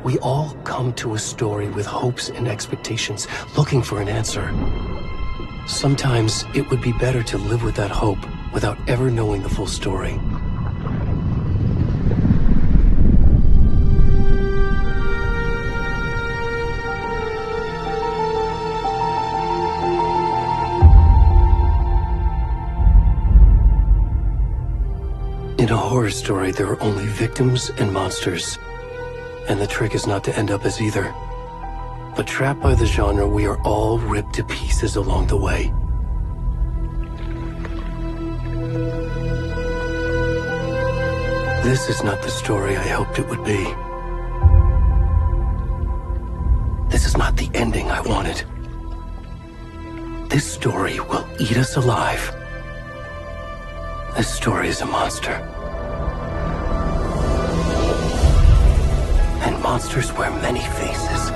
We all come to a story with hopes and expectations, looking for an answer. Sometimes it would be better to live with that hope without ever knowing the full story. In a horror story, there are only victims and monsters. And the trick is not to end up as either. But trapped by the genre, we are all ripped to pieces along the way. This is not the story I hoped it would be. This is not the ending I wanted. This story will eat us alive. This story is a monster. And monsters wear many faces.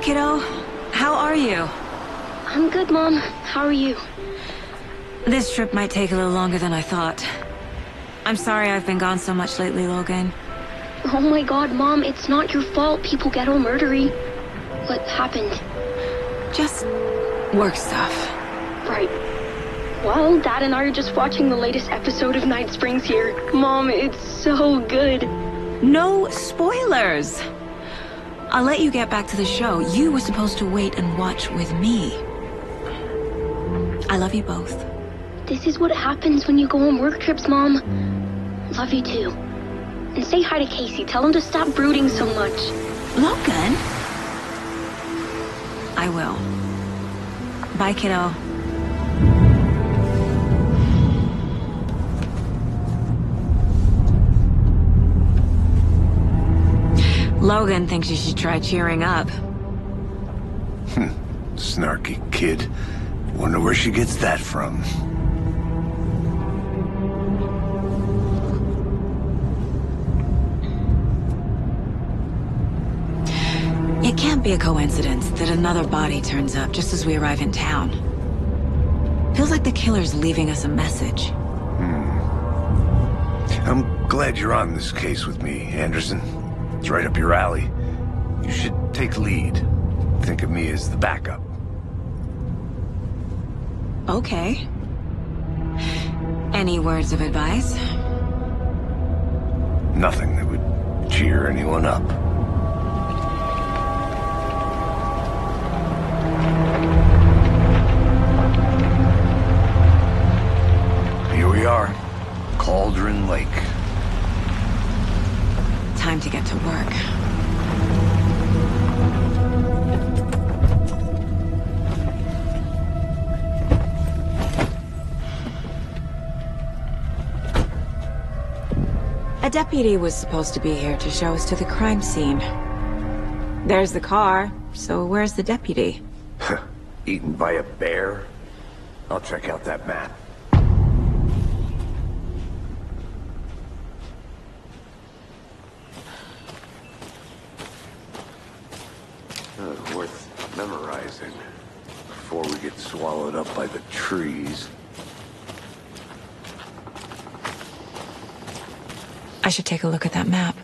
kiddo. How are you? I'm good, Mom. How are you? This trip might take a little longer than I thought. I'm sorry I've been gone so much lately, Logan. Oh my god, Mom, it's not your fault people get all murdery. What happened? Just work stuff. Right. Well, Dad and I are just watching the latest episode of Night Springs here. Mom, it's so good. No spoilers! I'll let you get back to the show. You were supposed to wait and watch with me. I love you both. This is what happens when you go on work trips, Mom. Love you too. And say hi to Casey. Tell him to stop brooding so much. Logan? I will. Bye, kiddo. Logan thinks you should try cheering up. Snarky kid. Wonder where she gets that from. It can't be a coincidence that another body turns up just as we arrive in town. Feels like the killer's leaving us a message. I'm glad you're on this case with me, Anderson. It's right up your alley. You should take lead. Think of me as the backup. Okay. Any words of advice? Nothing that would cheer anyone up. Here we are. Cauldron Lake. Time to get to work. A deputy was supposed to be here to show us to the crime scene. There's the car, so where's the deputy? Eaten by a bear? I'll check out that map. Worth memorizing before we get swallowed up by the trees. I should take a look at that map.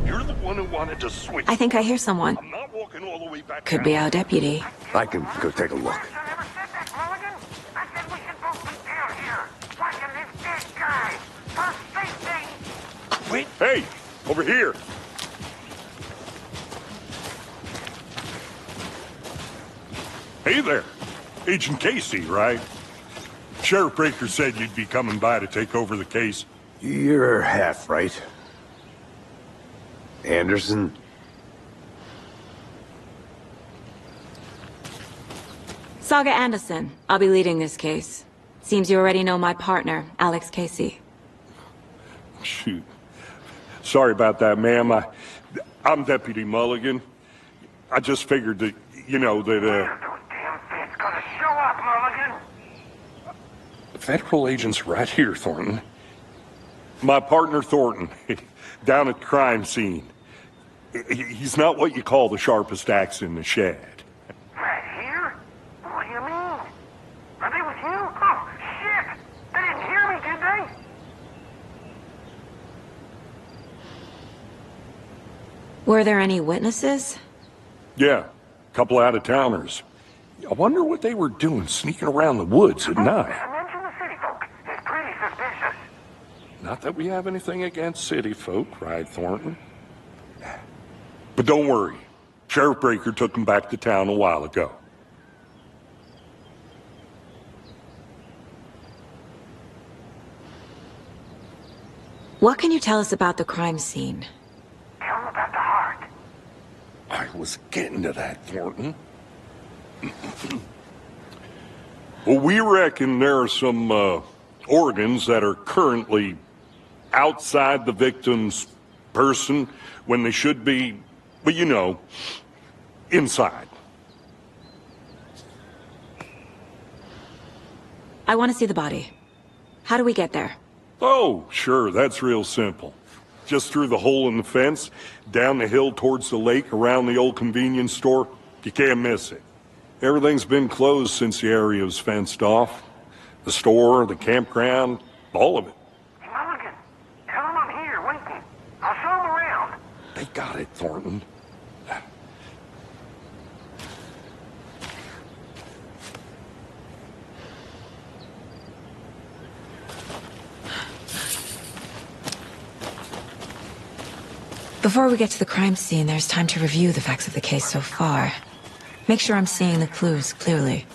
You're the one who wanted to switch. I think I hear someone. I'm not walking all the way back. Could be our deputy. I can go take a look. Wait. Hey, over here. Hey there. Agent Casey, right? Sheriff Breaker said you'd be coming by to take over the case. You're half right. Anderson? Saga Anderson. I'll be leading this case. Seems you already know my partner, Alex Casey. Shoot. Sorry about that, ma'am. I'm Deputy Mulligan. I just figured that, you know, that, Gonna show up, Mulligan. Federal agent's right here, Thornton. My partner, Thornton, down at the crime scene. He's not what you call the sharpest axe in the shed. Right here? What do you mean? Are they with you? Oh, shit! They didn't hear me, did they? Were there any witnesses? Yeah, a couple out-of-towners. I wonder what they were doing sneaking around the woods at night. Mention the city folk. It's pretty suspicious. Not that we have anything against city folk, right, Thornton? But don't worry. Sheriff Breaker took him back to town a while ago. What can you tell us about the crime scene? Tell him about the heart. I was getting to that, Thornton. Well, we reckon there are some organs that are currently outside the victim's person when they should be, but you know, inside. I want to see the body. How do we get there? Oh, sure, that's real simple. Just through the hole in the fence, down the hill towards the lake, around the old convenience store. You can't miss it. Everything's been closed since the area was fenced off. The store, the campground, all of it. Hey, Mulligan, tell him I'm here, waiting. I'll show him around. They got it, Thornton. Before we get to the crime scene, there's time to review the facts of the case so far. Make sure I'm seeing the clues clearly.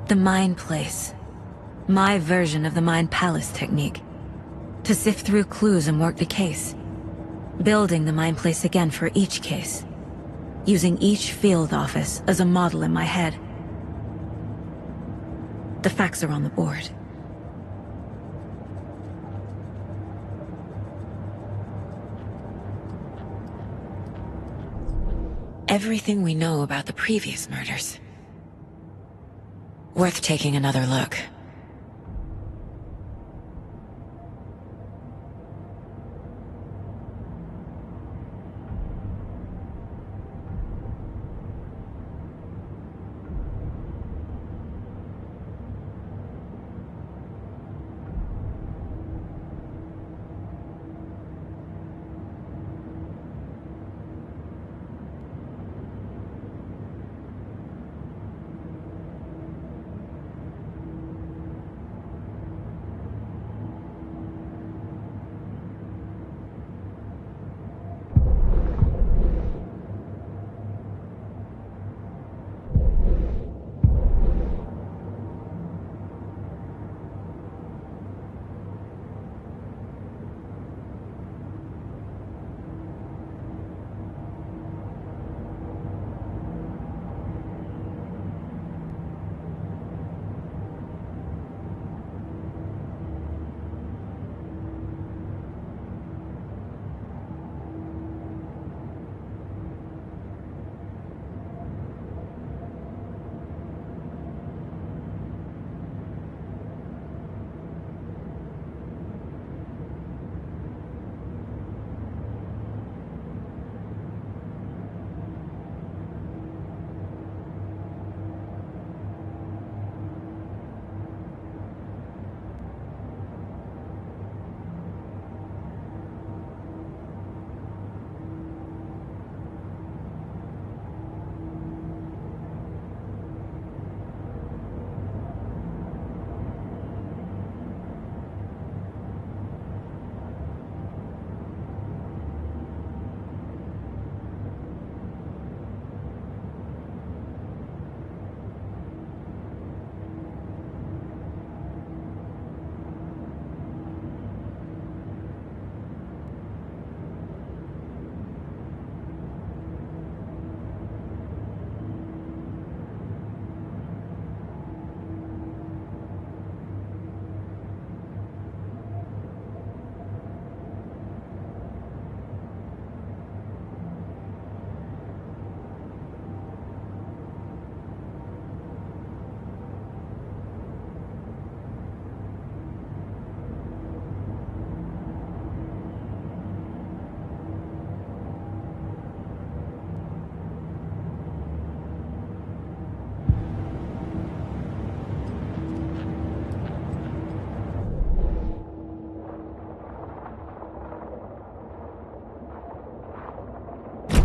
The Mind Place. My version of the Mind Palace technique. To sift through clues and work the case. Building the Mind Place again for each case. Using each field office as a model in my head. The facts are on the board. Everything we know about the previous murders. Worth taking another look.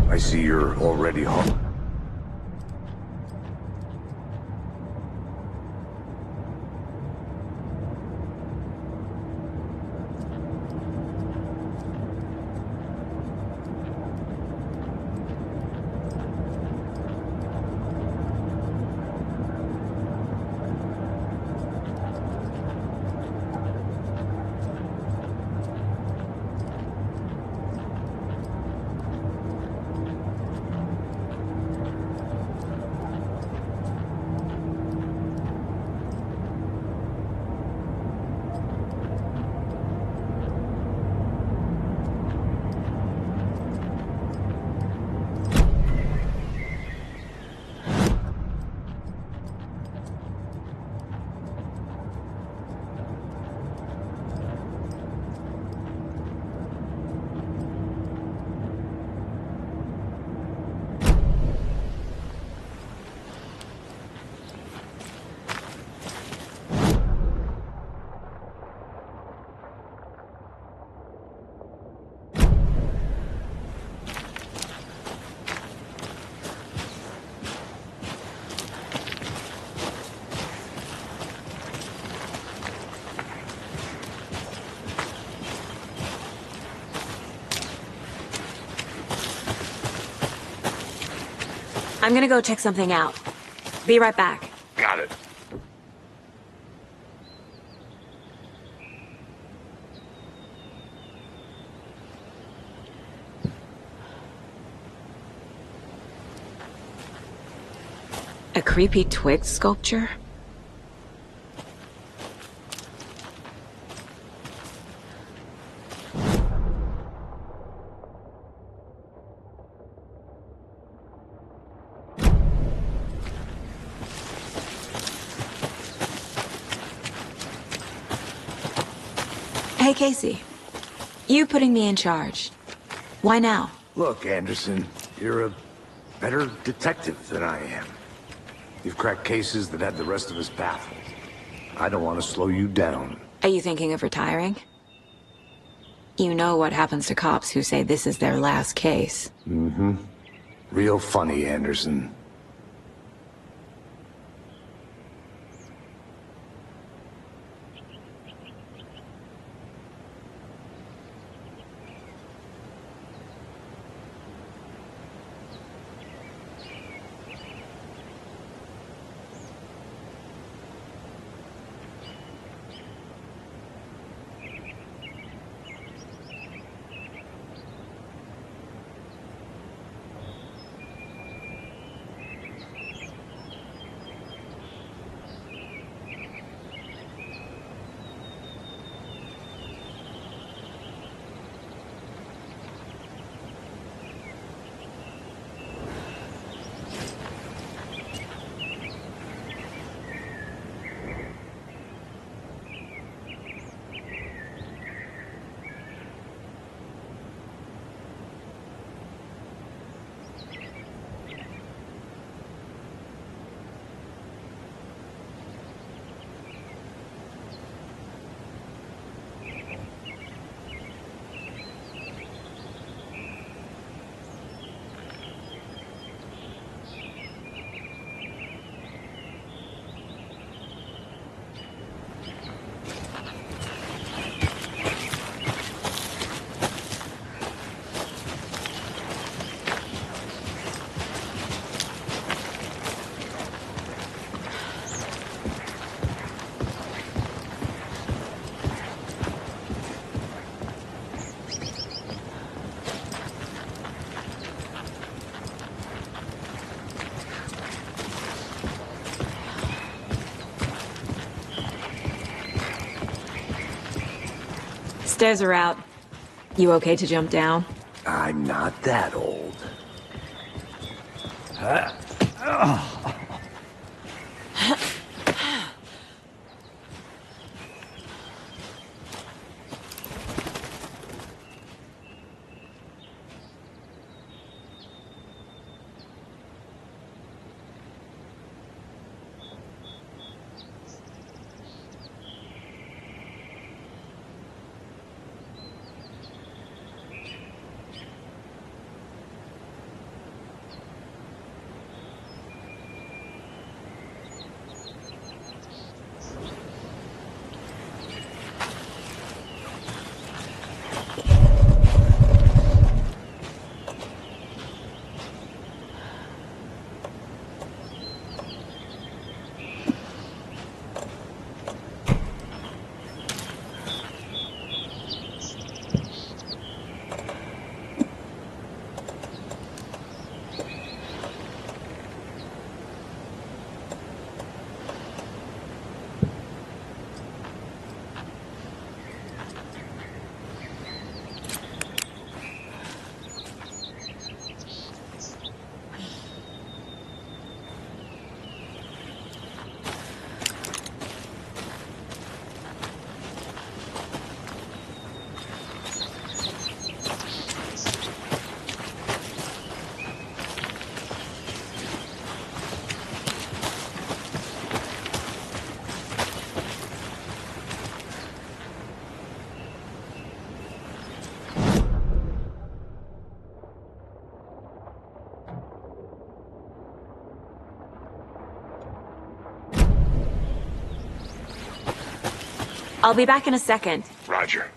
I see you're already home. I'm gonna go check something out. Be right back. Got it. A creepy twig sculpture? Hey, Casey. You putting me in charge. Why now? Look, Anderson, you're a better detective than I am. You've cracked cases that had the rest of us baffled. I don't want to slow you down. Are you thinking of retiring? You know what happens to cops who say this is their last case. Mm-hmm. Real funny, Anderson. Stairs are out. You okay to jump down? I'm not that old. I'll be back in a second. Roger.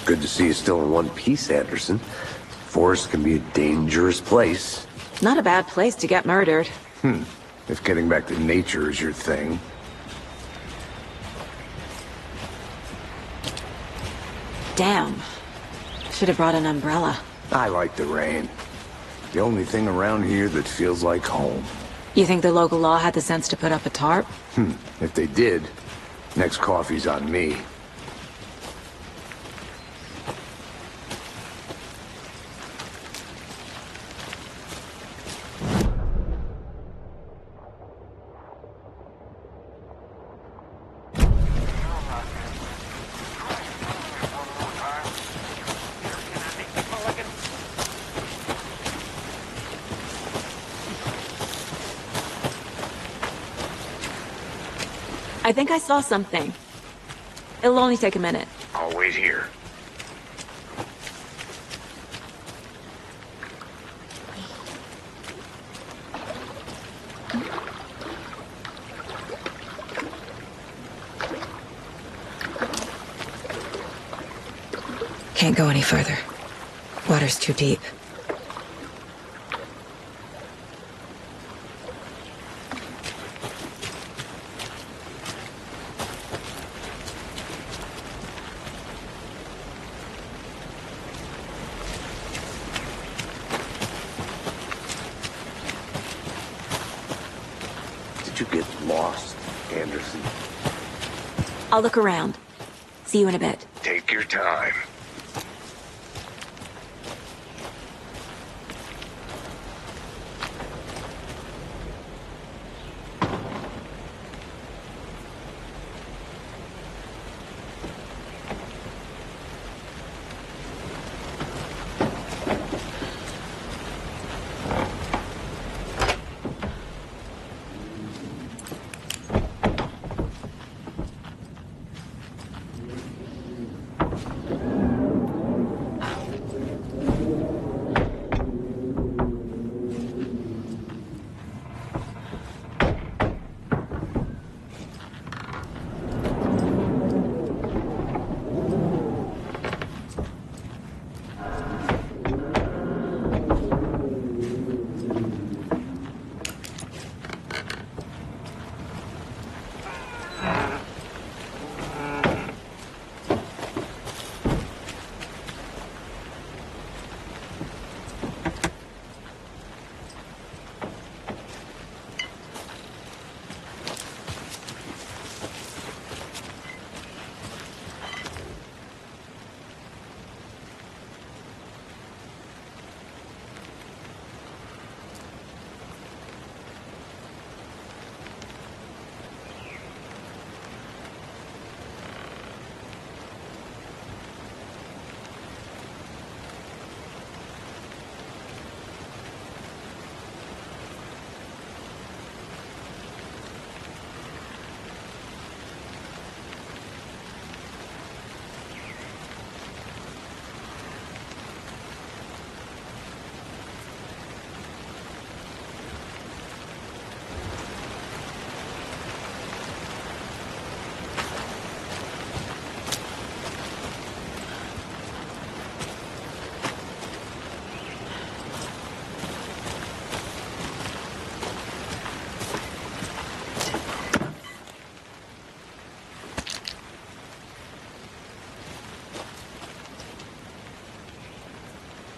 Good to see you still in one piece, Anderson. Forest can be a dangerous place. Not a bad place to get murdered. If getting back to nature is your thing. Damn. Should have brought an umbrella. I like the rain. The only thing around here that feels like home. You think the local law had the sense to put up a tarp? If they did, next coffee's on me. I think I saw something. It'll only take a minute. I'll wait here. Can't go any further. Water's too deep. Did you get lost, Anderson? I'll look around. See you in a bit. Take your time.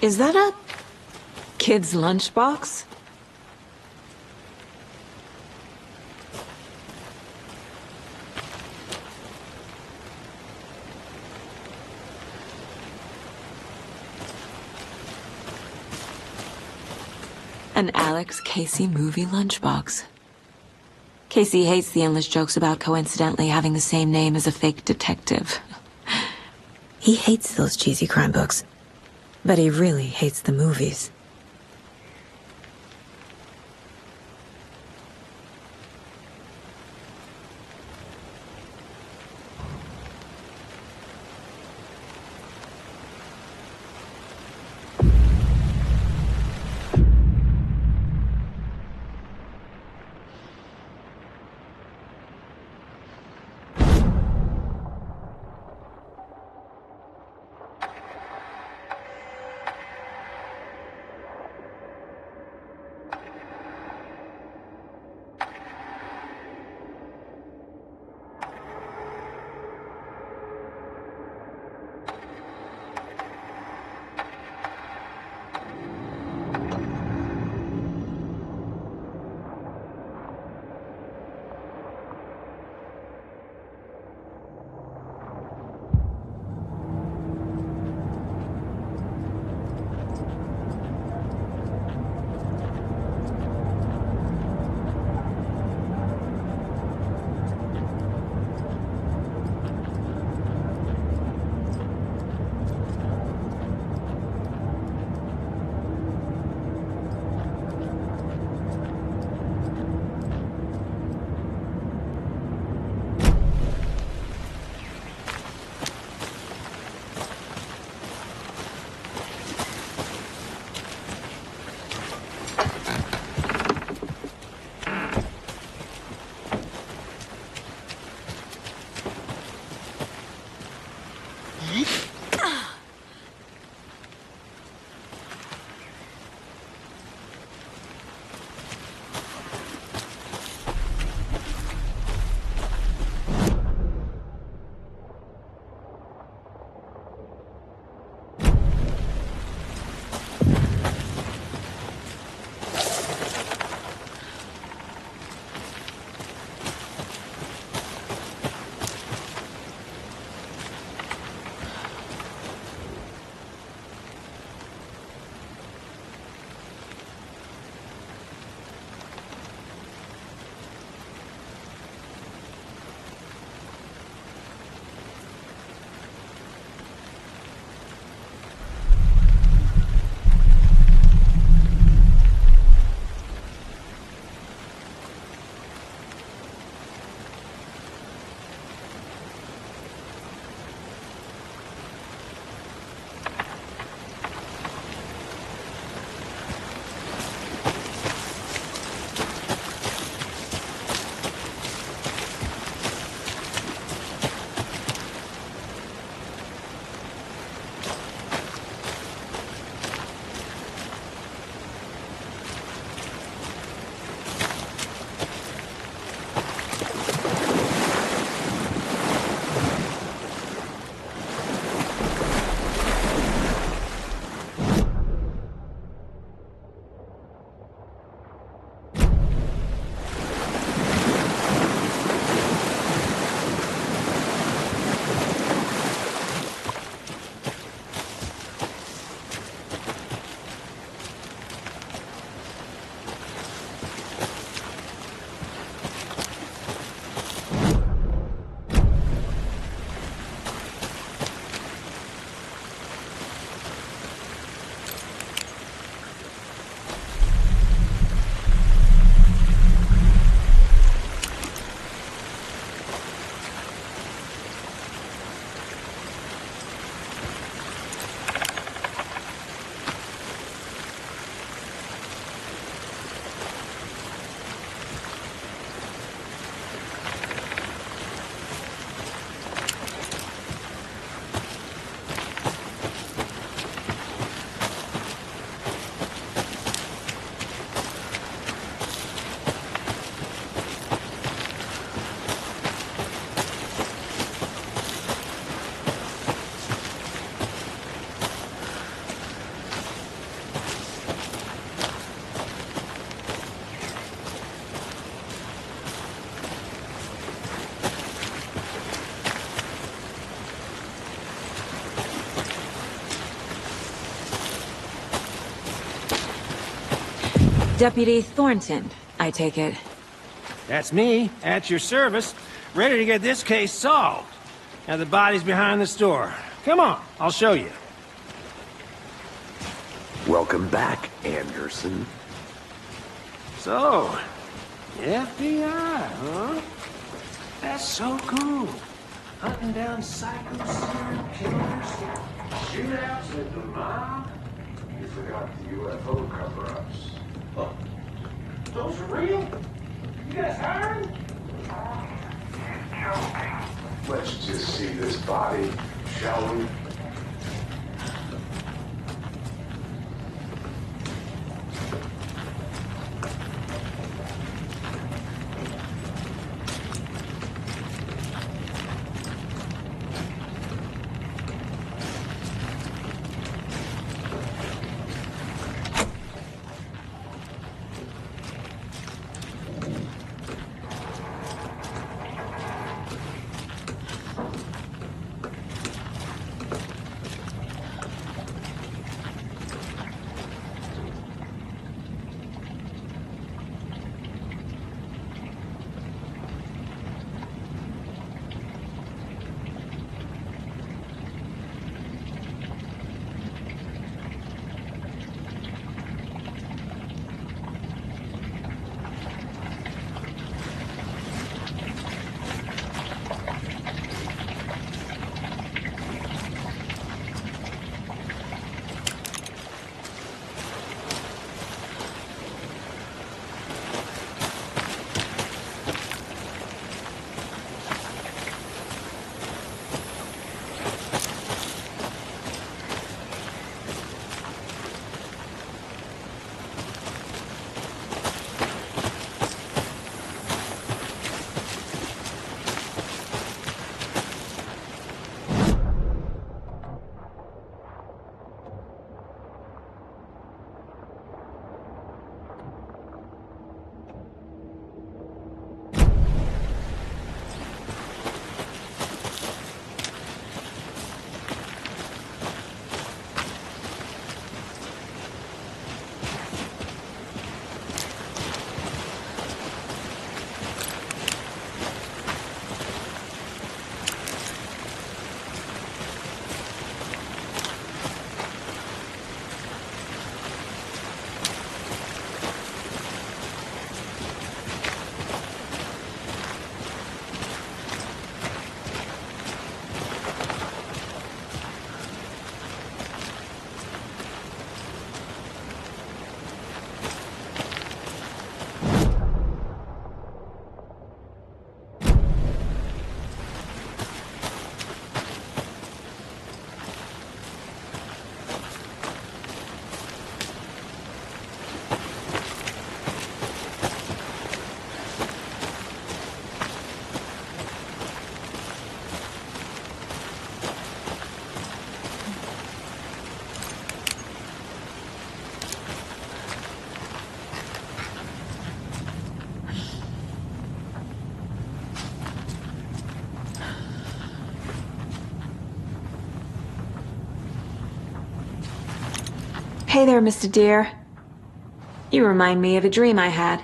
Is that a kid's lunchbox? An Alex Casey movie lunchbox. Casey hates the endless jokes about coincidentally having the same name as a fake detective. He hates those cheesy crime books. But he really hates the movies. Deputy Thornton, I take it. That's me, at your service, ready to get this case solved. Now the body's behind the store. Come on, I'll show you. Welcome back, Anderson. So, FBI, huh? That's so cool. Hunting down psycho serial killers, shootouts at the mob. You forgot the UFO cover-ups. Oh, those are real? You guys hiring? Let's just see this body, shall we? Hey there, Mr. Deer. You remind me of a dream I had.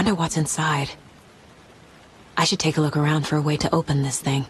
wonder what's inside. I should take a look around for a way to open this thing.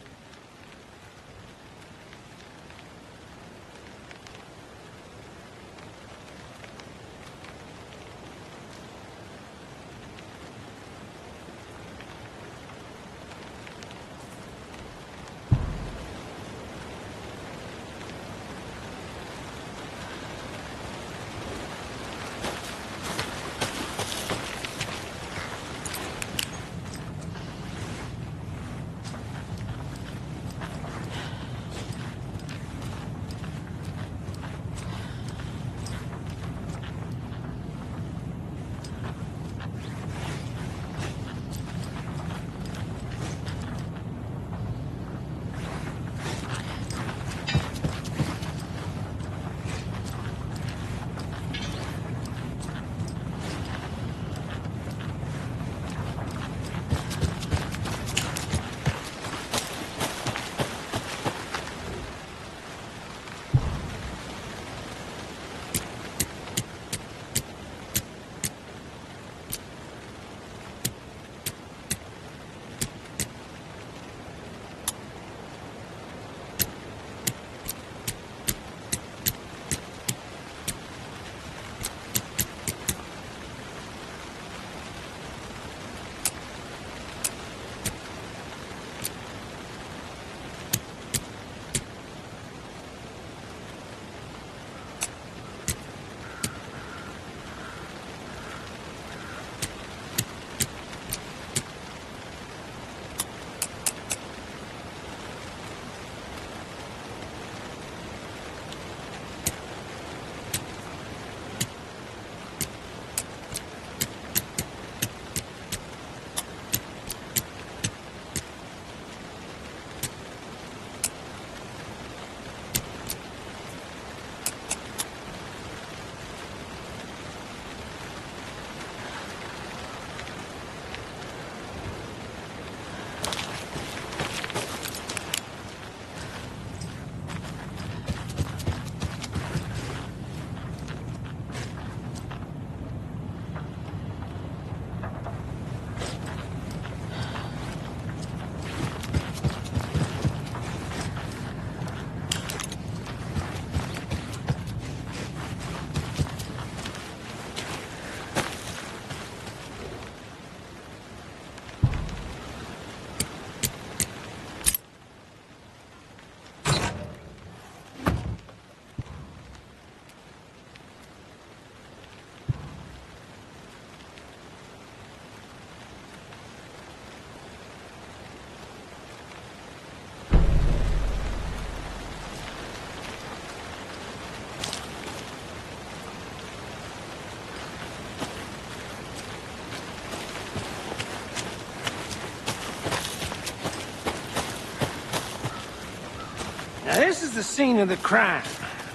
Now, this is the scene of the crime.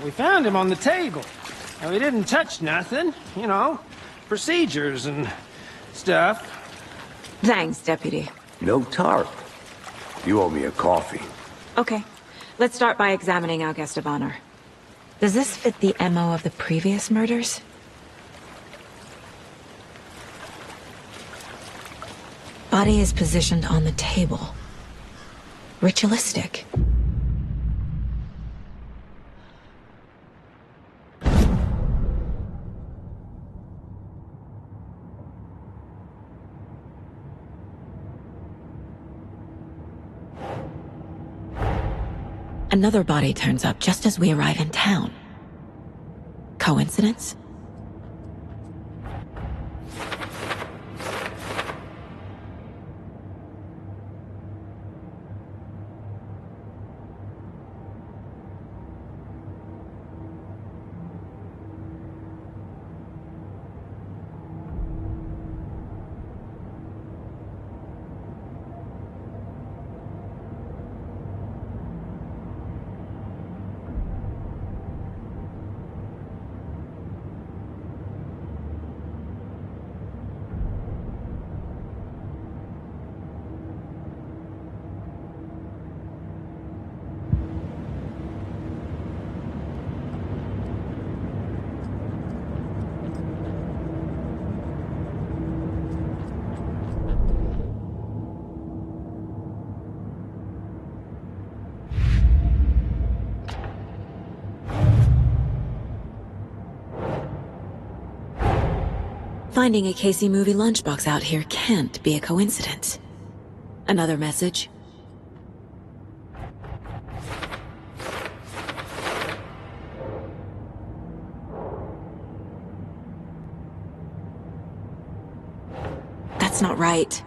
We found him on the table. And we didn't touch nothing, you know, procedures and stuff. Thanks, Deputy. No tarp. You owe me a coffee. Okay, let's start by examining our guest of honor. Does this fit the MO of the previous murders? Body is positioned on the table. Ritualistic. Another body turns up just as we arrive in town. Coincidence? Finding a Casey movie lunchbox out here can't be a coincidence. Another message? That's not right.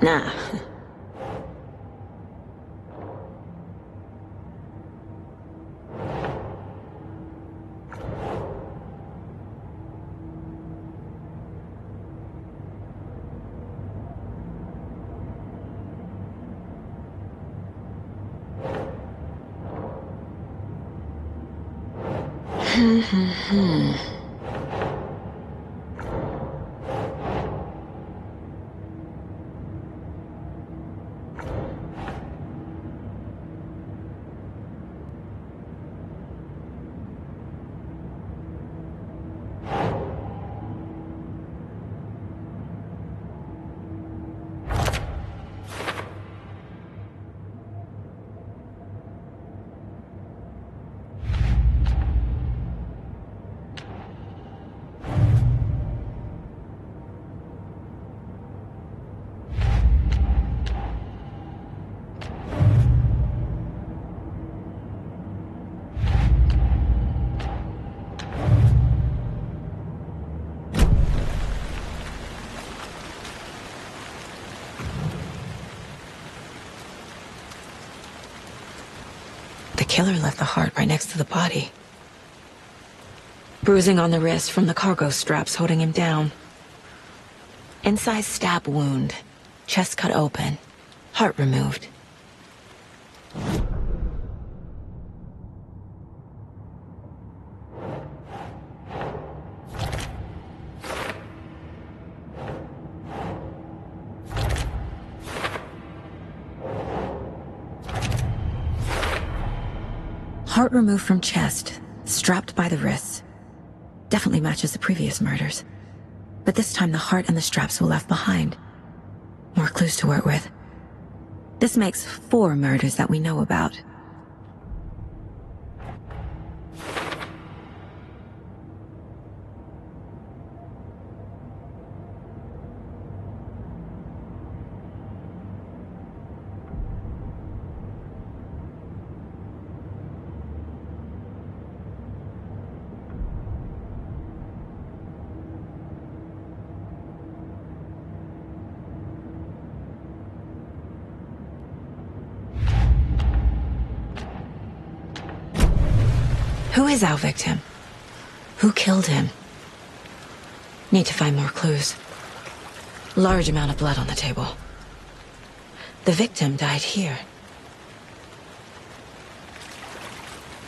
Nah. The killer left the heart right next to the body. Bruising on the wrist from the cargo straps holding him down. Incised stab wound. Chest cut open. Heart removed. Heart removed from chest, strapped by the wrists. Definitely matches the previous murders. But this time the heart and the straps were left behind. More clues to work with. This makes 4 murders that we know about. Who is our victim? Who killed him? Need to find more clues. Large amount of blood on the table. The victim died here.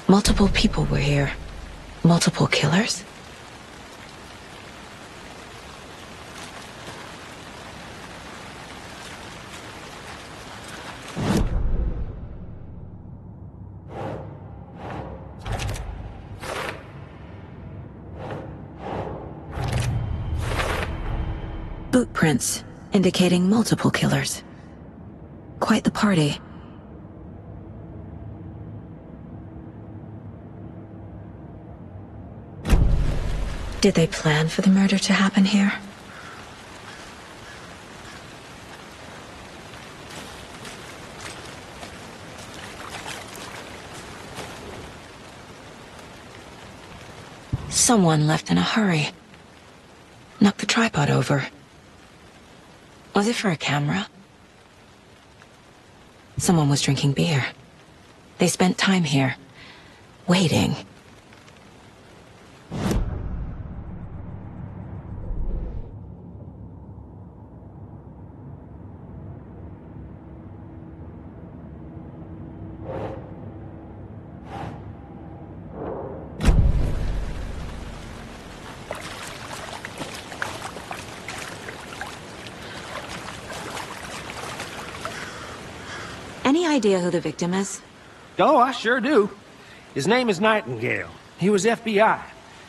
Multiple people were here. Multiple killers? Boot prints, indicating multiple killers. Quite the party. Did they plan for the murder to happen here? Someone left in a hurry. Knocked the tripod over. Was it for a camera? Someone was drinking beer. They spent time here, waiting. Any idea who the victim is? Oh, I sure do. His name is Nightingale. He was FBI.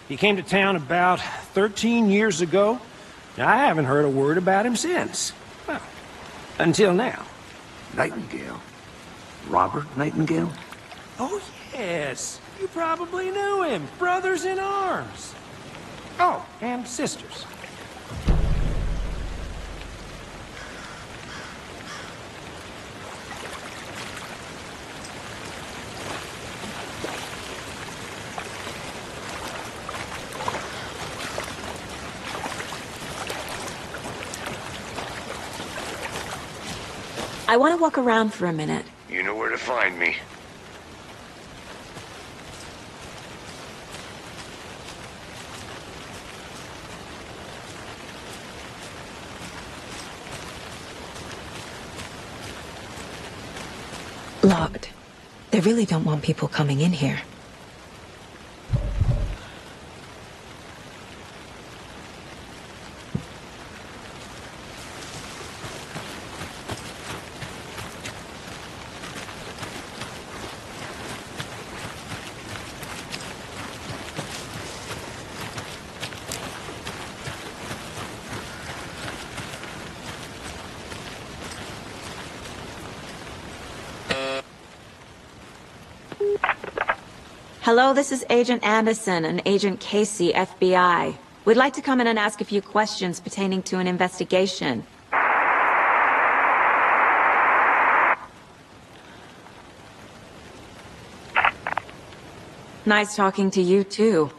He came to town about 13 years ago. I haven't heard a word about him since. Well, until now. Nightingale? Robert Nightingale? Oh, yes. You probably knew him. Brothers in arms. Oh, and sisters. I want to walk around for a minute. You know where to find me. Locked. They really don't want people coming in here. Hello, this is Agent Anderson and Agent Casey, FBI. We'd like to come in and ask a few questions pertaining to an investigation. Nice talking to you, too.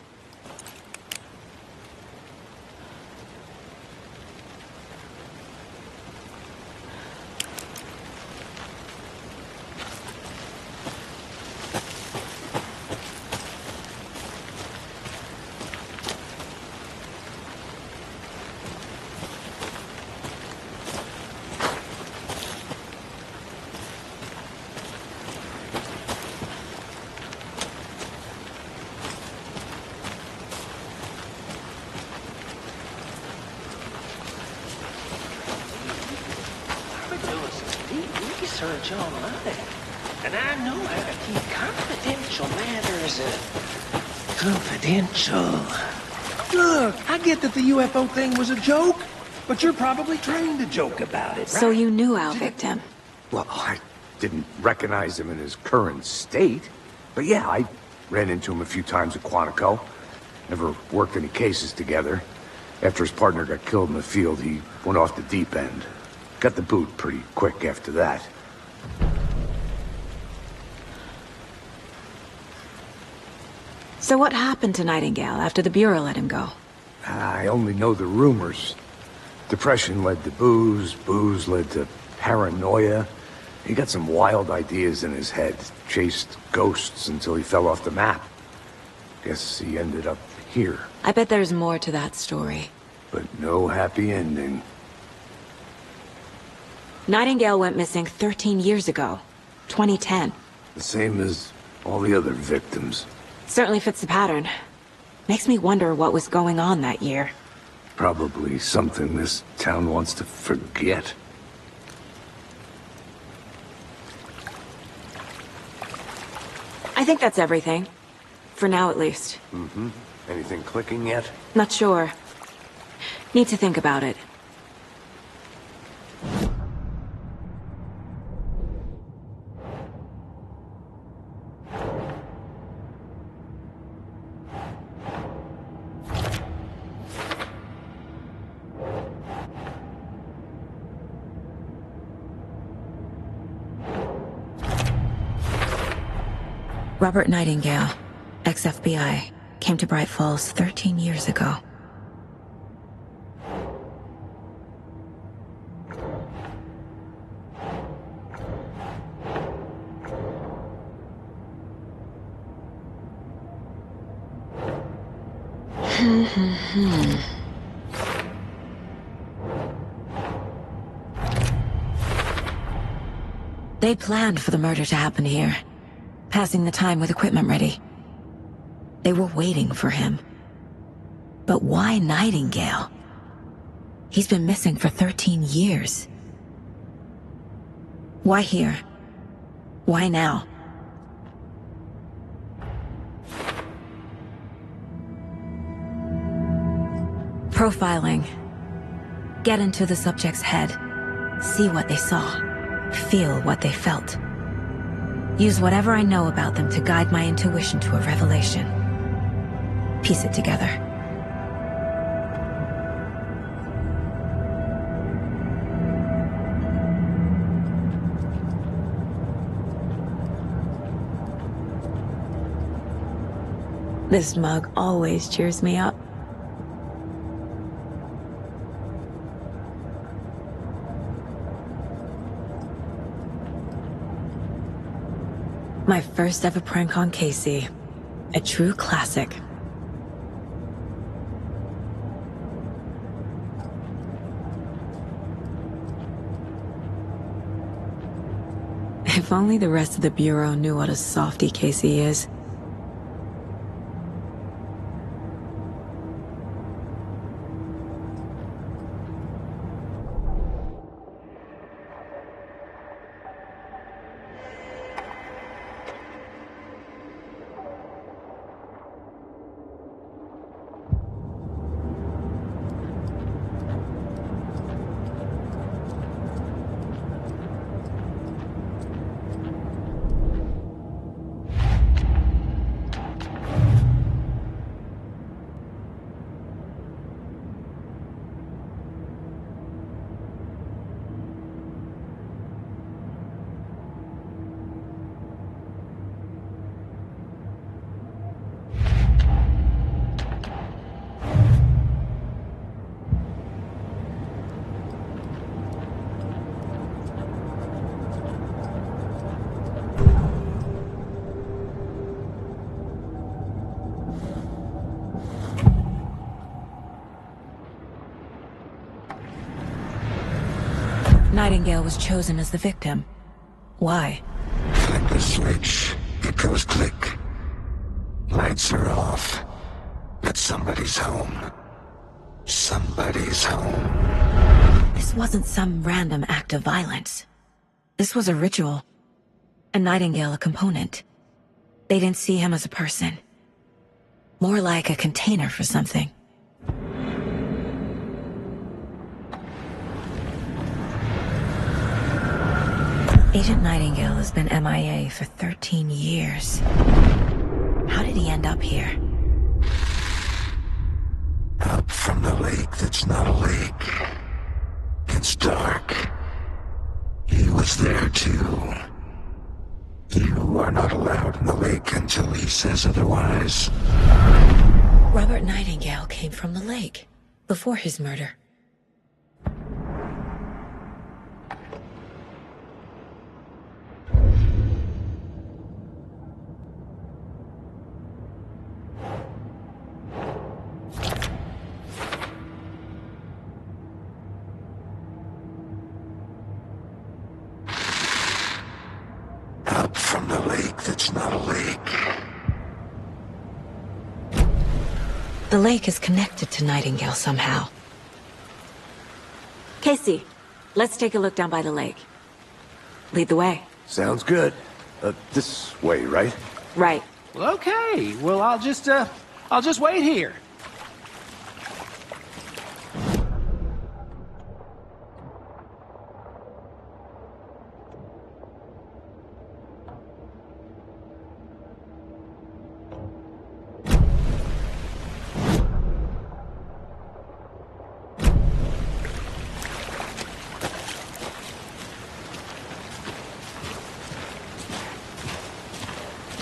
Research online, and I know how to keep confidential matters confidential. Look, I get that the UFO thing was a joke, but you're probably trained to joke about it, right? So you knew our victim? Well, I didn't recognize him in his current state. But yeah, I ran into him a few times at Quantico. Never worked any cases together. After his partner got killed in the field, he went off the deep end. Got the boot pretty quick after that. So what happened to Nightingale after the Bureau let him go? I only know the rumors. Depression led to booze, booze led to paranoia. He got some wild ideas in his head, chased ghosts until he fell off the map. Guess he ended up here. I bet there's more to that story. But no happy ending. Nightingale went missing 13 years ago, 2010. The same as all the other victims. Certainly fits the pattern. Makes me wonder what was going on that year. Probably something this town wants to forget. I think that's everything. For now, at least. Mm-hmm. Anything clicking yet? Not sure. Need to think about it. Robert Nightingale, ex-FBI, came to Bright Falls 13 years ago. They planned for the murder to happen here. Passing the time with equipment ready. They were waiting for him. But why Nightingale? He's been missing for 13 years. Why here? Why now? Profiling. Get into the subject's head. See what they saw. Feel what they felt. Use whatever I know about them to guide my intuition to a revelation. Piece it together. This mug always cheers me up. My first ever prank on Casey. A true classic. If only the rest of the Bureau knew what a softie Casey is. Nightingale was chosen as the victim. Why? Flip the switch. It goes click. Lights are off. But somebody's home. Somebody's home. This wasn't some random act of violence. This was a ritual. And Nightingale a component. They didn't see him as a person. More like a container for something. Agent Nightingale has been MIA for 13 years. How did he end up here? Up from the lake that's not a lake. It's dark. He was there too. You are not allowed in the lake until he says otherwise. Robert Nightingale came from the lake, before his murder. Up from the lake that's not a lake. The lake is connected to Nightingale somehow. Casey, let's take a look down by the lake. Lead the way. Sounds good. This way, right? Right. Well, okay. Well, I'll just wait here.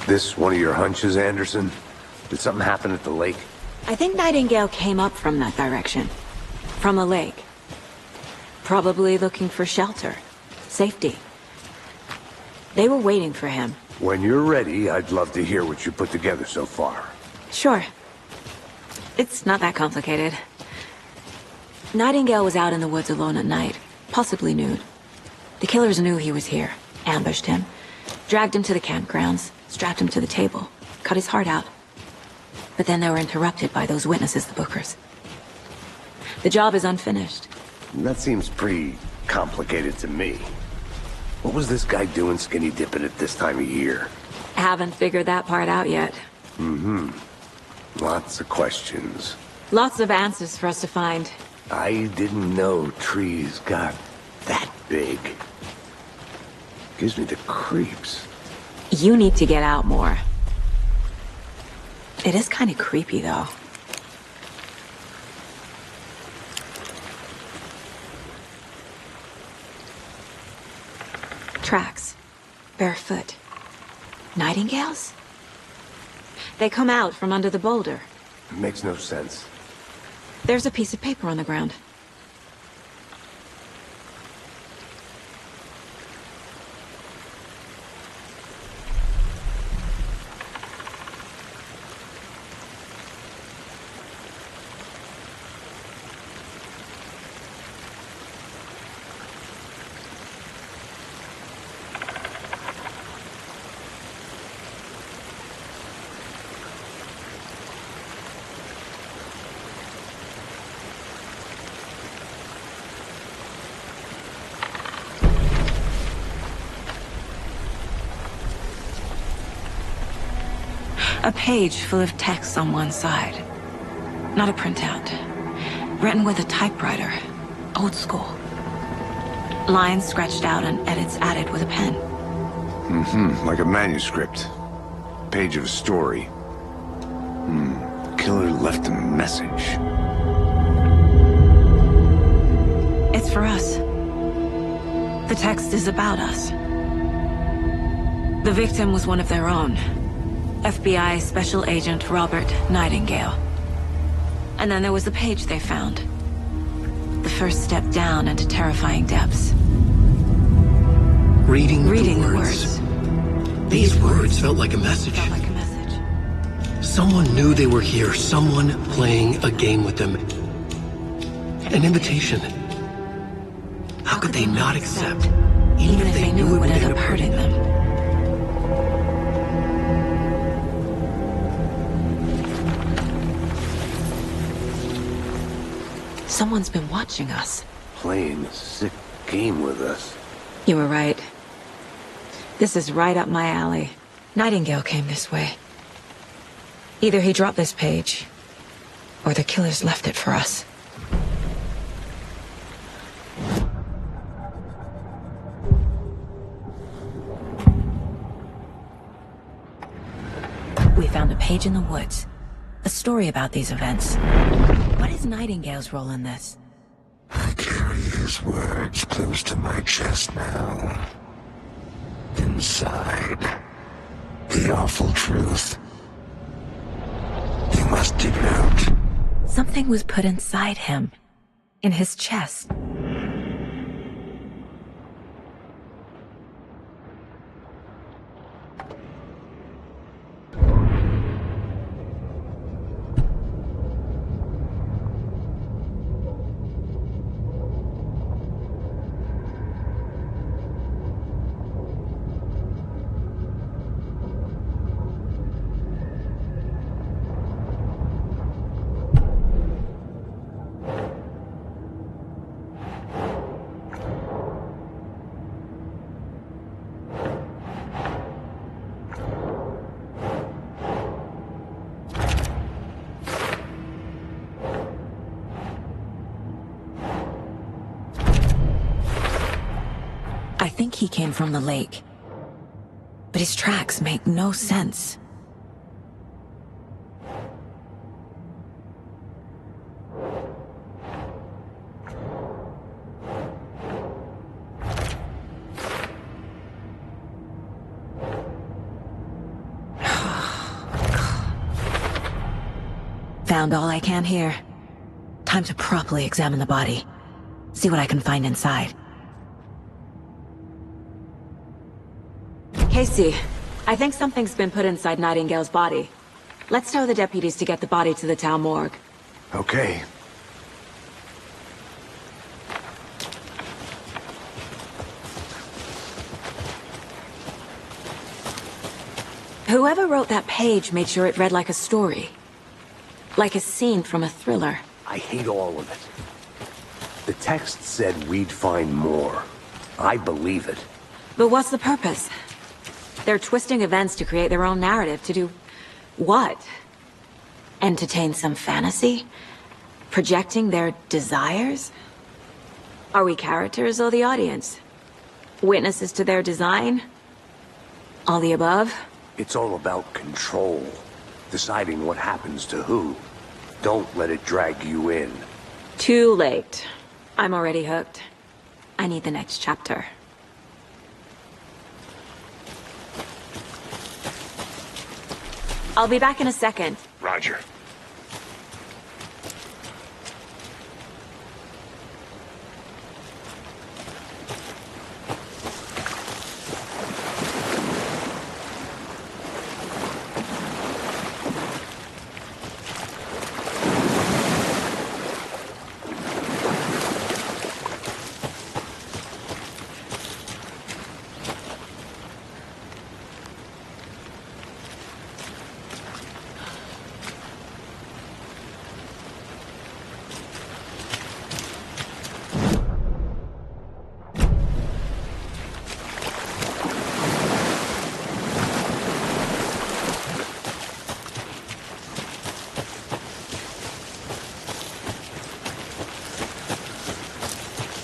This one of your hunches, Anderson? Did something happen at the lake? I think Nightingale came up from that direction. From a lake. Probably looking for shelter. Safety. They were waiting for him. When you're ready, I'd love to hear what you put together so far. Sure. It's not that complicated. Nightingale was out in the woods alone at night, possibly nude. The killers knew he was here, ambushed him, dragged him to the campgrounds, strapped him to the table, cut his heart out. But then they were interrupted by those witnesses, the Bookers. The job is unfinished. That seems pretty complicated to me. What was this guy doing skinny dipping at this time of year? Haven't figured that part out yet. Lots of questions. Lots of answers for us to find. I didn't know trees got that big. Gives me the creeps. You need to get out more. It is kind of creepy, though. Tracks. Barefoot. Nightingales? They come out from under the boulder. It makes no sense. There's a piece of paper on the ground. A page full of text on one side. Not a printout. Written with a typewriter. Old school. Lines scratched out and edits added with a pen. Like a manuscript. Page of a story. Killer left a message. It's for us. The text is about us. The victim was one of their own. FBI Special Agent Robert Nightingale. And then there was the page they found. The first step down into terrifying depths. Reading the the words. These words felt like a message. Felt like a message. Someone knew they were here, someone playing a game with them. An invitation. How could they not accept, even if they knew it would end up hurting them? Someone's been watching us. Playing a sick game with us. You were right. This is right up my alley. Nightingale came this way. Either he dropped this page, or the killers left it for us. We found a page in the woods. A story about these events. What is Nightingale's role in this? I carry his words close to my chest now. Inside, the awful truth. You must dig it out. Something was put inside him. In his chest. I think he came from the lake. But his tracks make no sense. Found all I can here. Time to properly examine the body. See what I can find inside. Casey, I think something's been put inside Nightingale's body. Let's tell the deputies to get the body to the town morgue. Okay. Whoever wrote that page made sure it read like a story. Like a scene from a thriller. I hate all of it. The text said we'd find more. I believe it. But what's the purpose? They're twisting events to create their own narrative. To do what? Entertain some fantasy? Projecting their desires? Are we characters or the audience? Witnesses to their design? All the above? It's all about control. Deciding what happens to who. Don't let it drag you in. Too late. I'm already hooked. I need the next chapter. I'll be back in a second. Roger.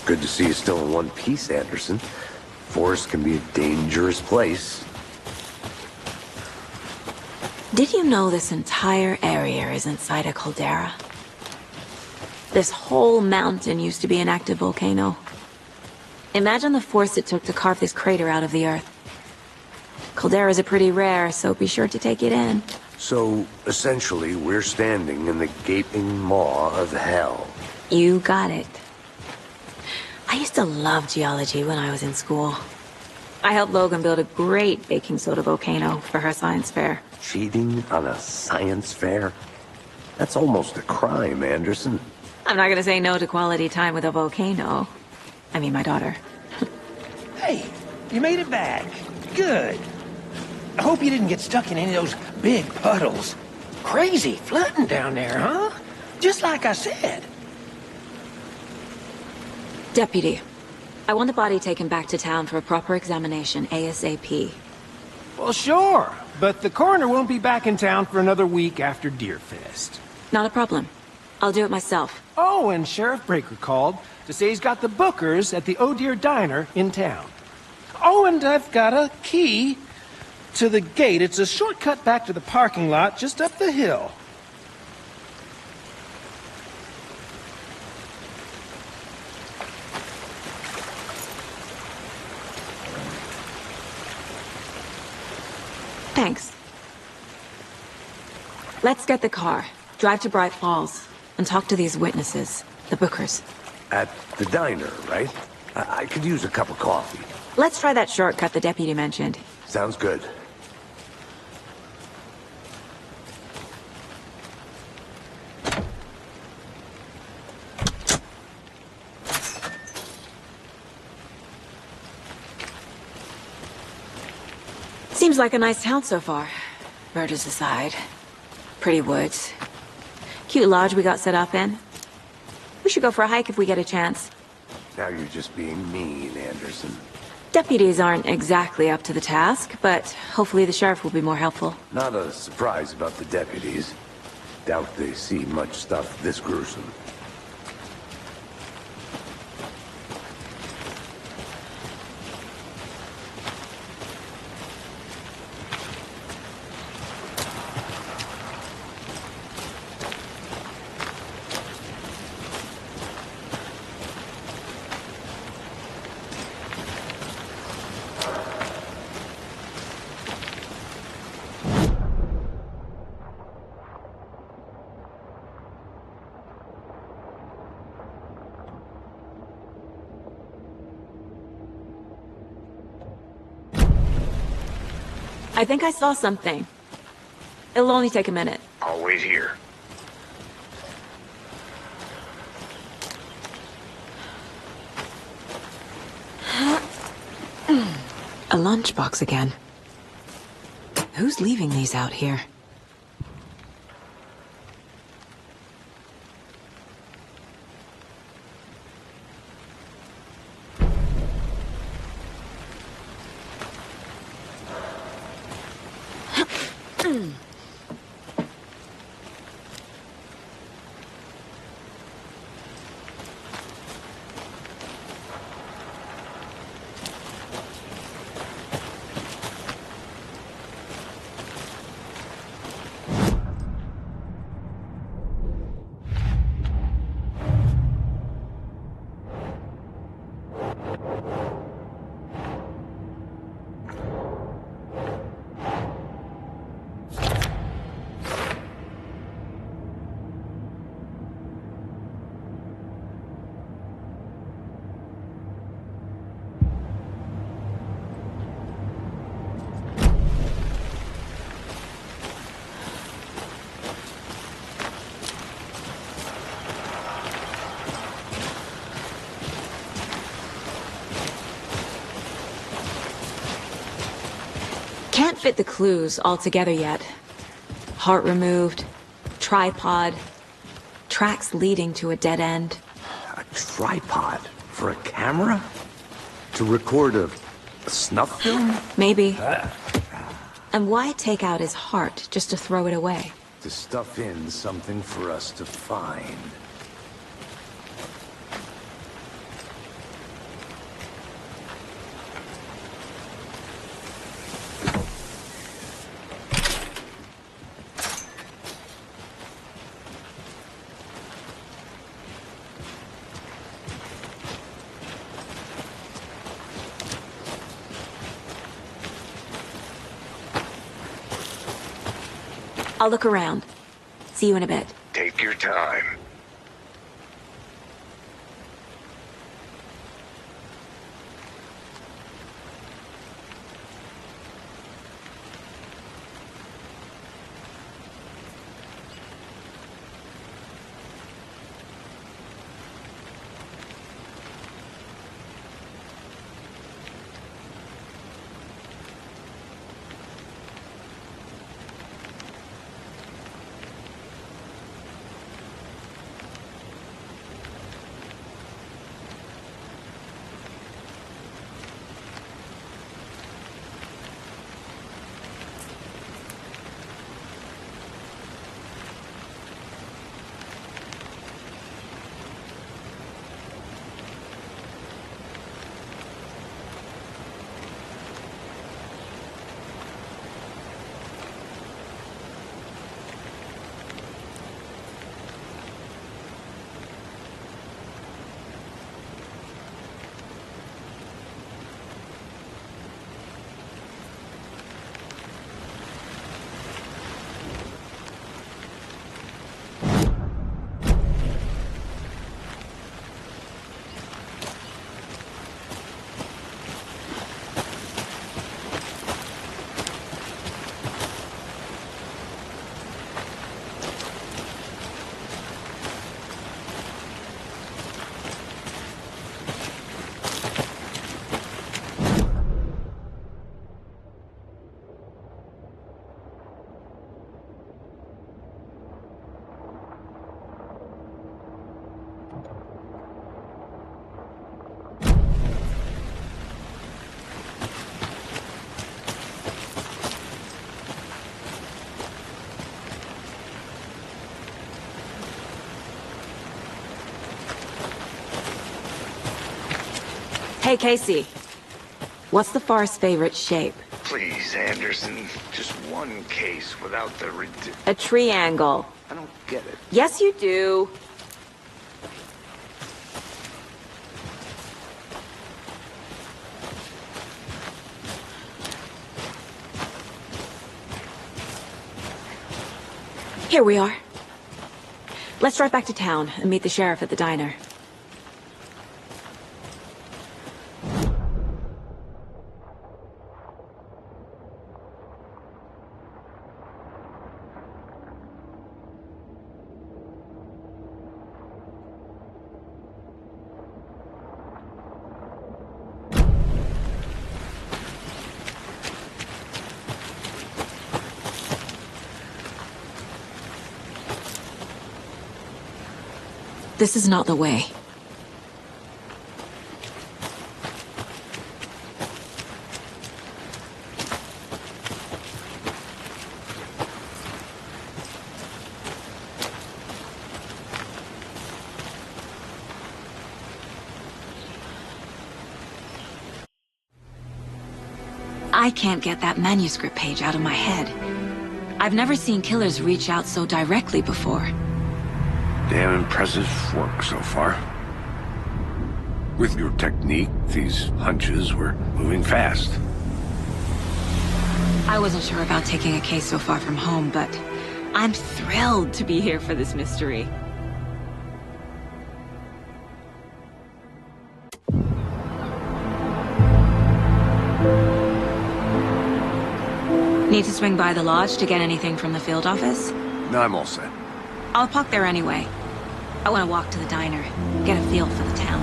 Good to see you still in one piece, Anderson. Forest can be a dangerous place. Did you know this entire area is inside a caldera? This whole mountain used to be an active volcano. Imagine the force it took to carve this crater out of the earth. Calderas are pretty rare, so be sure to take it in. So, essentially, we're standing in the gaping maw of hell. You got it. I used to love geology when I was in school. I helped Logan build a great baking soda volcano for her science fair. Cheating on a science fair? That's almost a crime, Anderson. I'm not gonna say no to quality time with a volcano. I mean, my daughter. Hey, you made it back. Good. I hope you didn't get stuck in any of those big puddles. Crazy flooding down there, huh? Just like I said. Deputy, I want the body taken back to town for a proper examination ASAP. Well, sure. But the coroner won't be back in town for another week after Deerfest. Not a problem. I'll do it myself. Oh, and Sheriff Breaker called to say he's got the bookers at the Oh Dear Diner in town. Oh, and I've got a key to the gate. It's a shortcut back to the parking lot just up the hill. Thanks. Let's get the car, drive to Bright Falls, and talk to these witnesses, the bookers. At the diner, right? I could use a cup of coffee. Let's try that shortcut the deputy mentioned. Sounds good. Seems like a nice town so far. Murders aside. Pretty woods. Cute lodge we got set up in. We should go for a hike if we get a chance. Now you're just being mean, Anderson. Deputies aren't exactly up to the task, but hopefully the sheriff will be more helpful. Not a surprise about the deputies. Doubt they see much stuff this gruesome. I think I saw something. It'll only take a minute. I'll wait here. A lunchbox again. Who's leaving these out here? fit the clues all together yet. Heart removed, tripod, tracks leading to a dead end. A tripod? For a camera? To record a snuff film? Maybe. And why take out his heart just to throw it away? To stuff in something for us to find. I'll look around. See you in a bit. Take your time. Hey, Casey. What's the far's favorite shape? Please, Anderson. Just one case without the A triangle. I don't get it. Yes, you do. Here we are. Let's drive back to town and meet the sheriff at the diner. This is not the way. I can't get that manuscript page out of my head. I've never seen killers reach out so directly before. Damn impressive work so far. With your technique, these hunches were moving fast. I wasn't sure about taking a case so far from home, but I'm thrilled to be here for this mystery. Need to swing by the lodge to get anything from the field office? No, I'm all set. I'll park there anyway. I want to walk to the diner, get a feel for the town.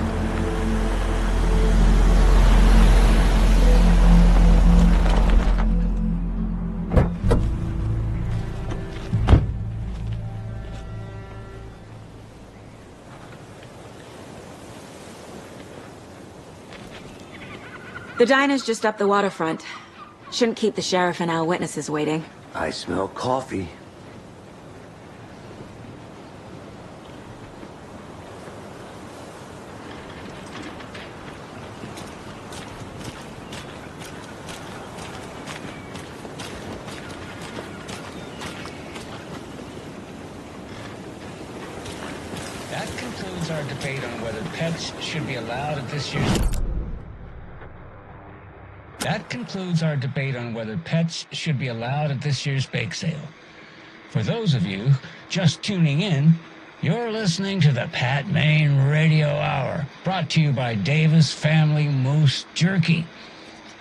The diner's just up the waterfront. Shouldn't keep the sheriff and our witnesses waiting. I smell coffee. That concludes our debate on whether pets should be allowed at this year's... bake sale. For those of you just tuning in, you're listening to the Pat Maine Radio Hour, brought to you by Davis Family Moose Jerky.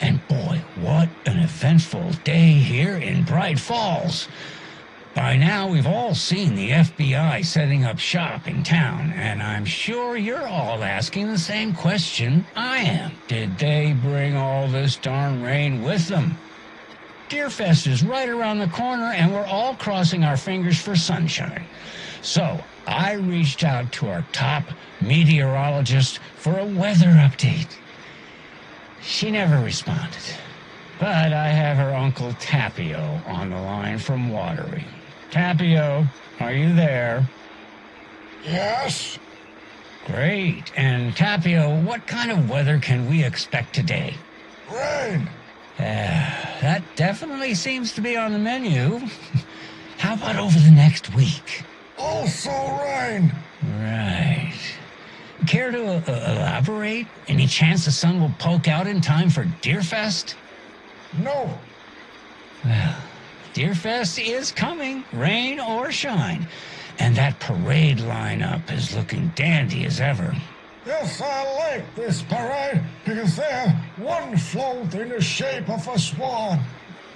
And boy, what an eventful day here in Bright Falls. By now, we've all seen the FBI setting up shop in town, and I'm sure you're all asking the same question I am. Did they bring all this darn rain with them? Deerfest is right around the corner, and we're all crossing our fingers for sunshine. So, I reached out to our top meteorologist for a weather update. She never responded, but I have her Uncle Tapio on the line from Watery. Tapio, are you there? Yes? Great. And Tapio, what kind of weather can we expect today? Rain. That definitely seems to be on the menu. How about over the next week? Also rain. Right. Care to elaborate? Any chance the sun will poke out in time for Deerfest? No. Well, Deerfest is coming, rain or shine. And that parade lineup is looking dandy as ever. Yes, I like this parade because they have one float in the shape of a swan.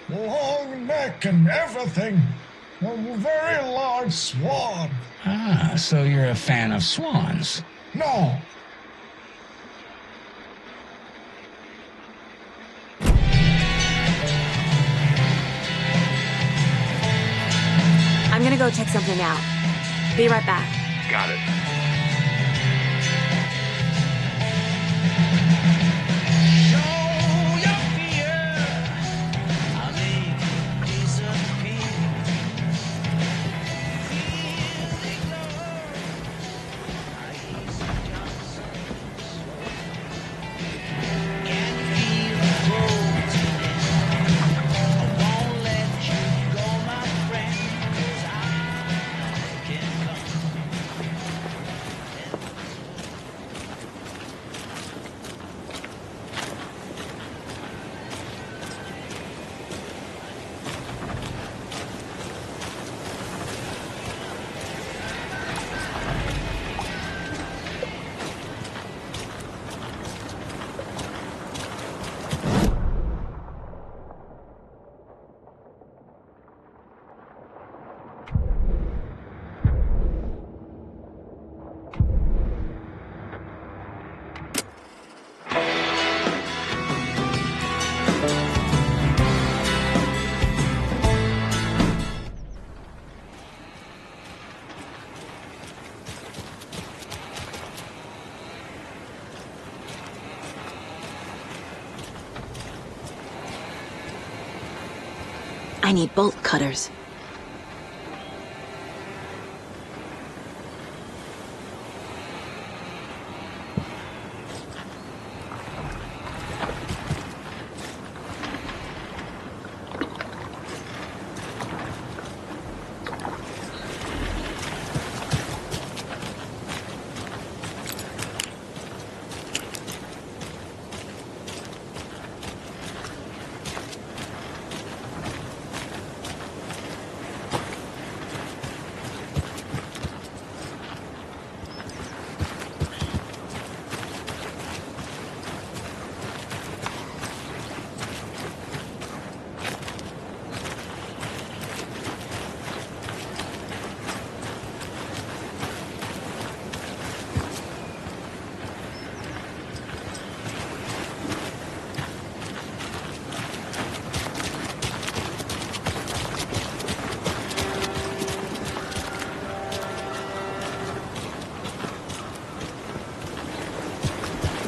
Long neck and everything. A very large swan. Ah, so you're a fan of swans. No. I'm gonna go check something out. Be right back. Got it. I need bolt cutters.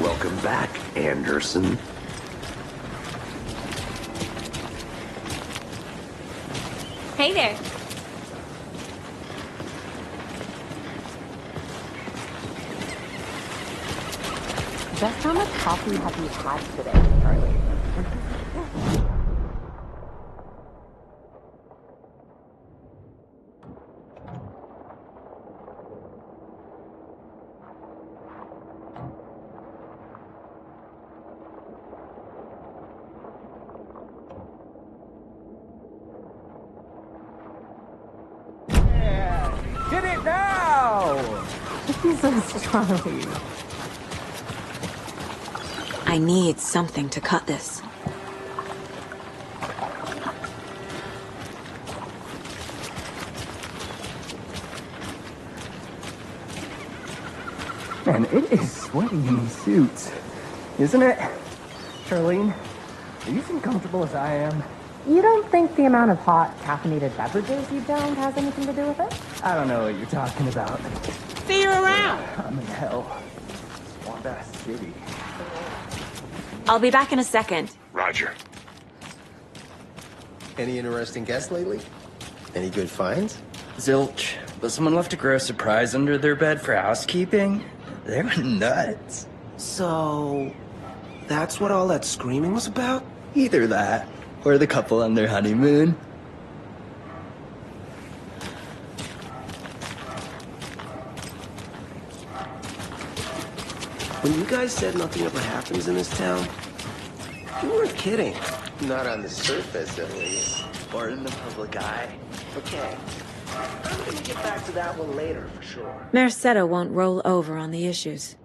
Welcome back, Anderson. Hey there. Just how much coffee have you had today, Charlie? Get it now! Jesus, Charlie. I need something to cut this. Man, it is sweaty in these suits, isn't it? Charlene, do you seem comfortable as I am? You don't think the amount of hot, caffeinated beverages you downed has anything to do with it? I don't know what you're talking about. See you around. I'm in hell. Swamp-ass city. I'll be back in a second. Roger. Any interesting guests lately? Any good finds? Zilch, but someone left a gross surprise under their bed for housekeeping. They were nuts. So, that's what all that screaming was about? Either that, or the couple on their honeymoon. When you guys said nothing ever happens in this town, you weren't kidding. Not on the surface, at least. Or in the public eye. Okay. I'm gonna get back to that one later, for sure. Merceda won't roll over on the issues.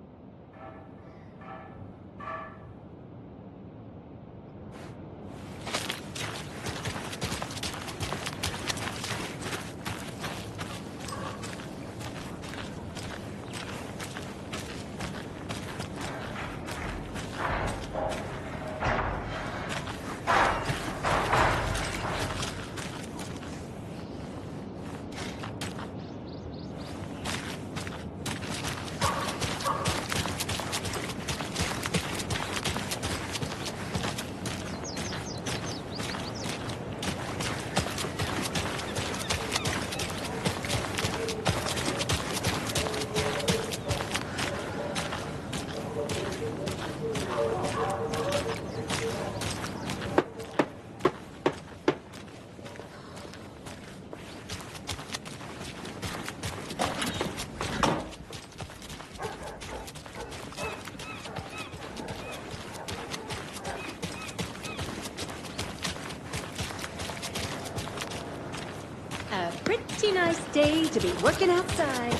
A pretty nice day to be working outside.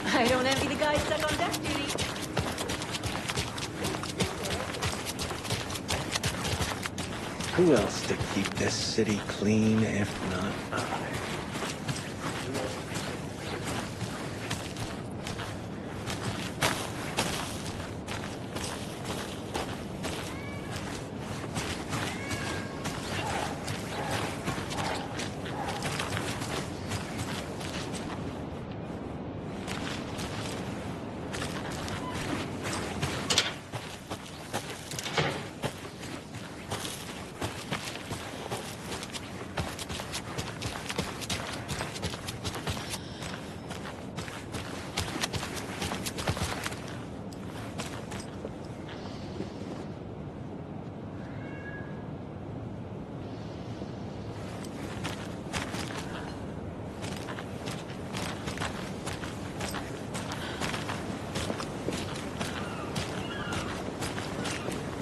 I don't envy the guys stuck on desk duty. Who else to keep this city clean if not I?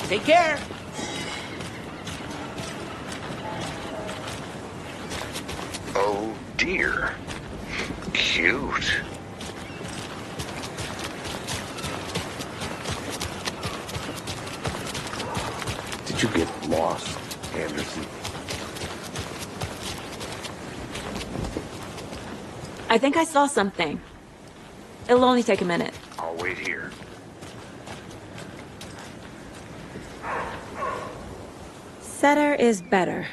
Take care. Oh dear. Cute. Did you get lost, Anderson? I think I saw something. It'll only take a minute. I'll wait here. Setter is better.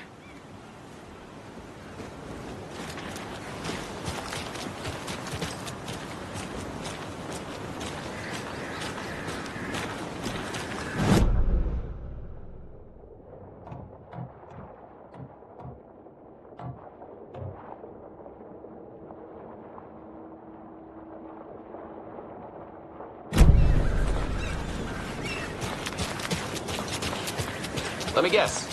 Let me guess.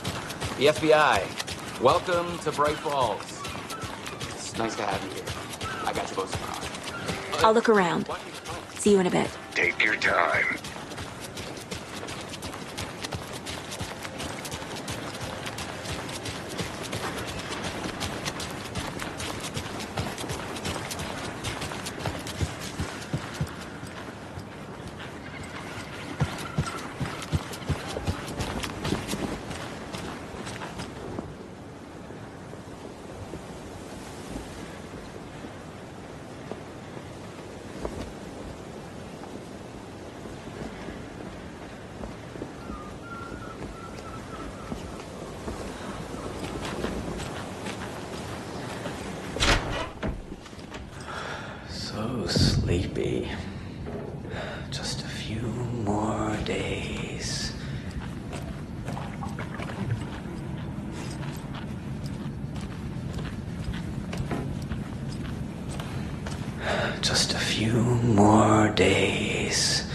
The FBI. Welcome to Bright Falls. It's nice to have you here. I got you both surprised. I'll look around. See you in a bit. Take your time. So sleepy. Just a few more days. Just a few more days.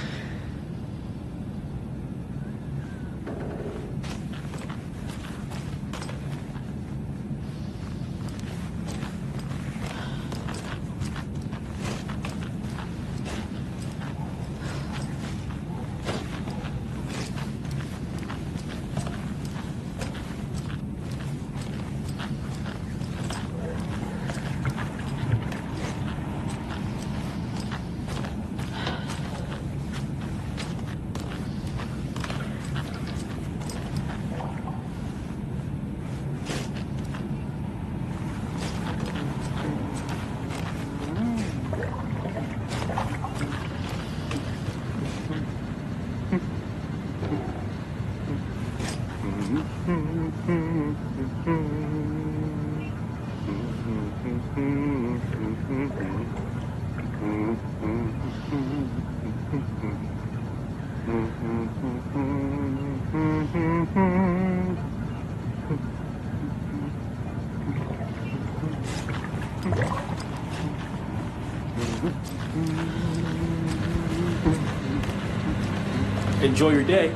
Enjoy your day.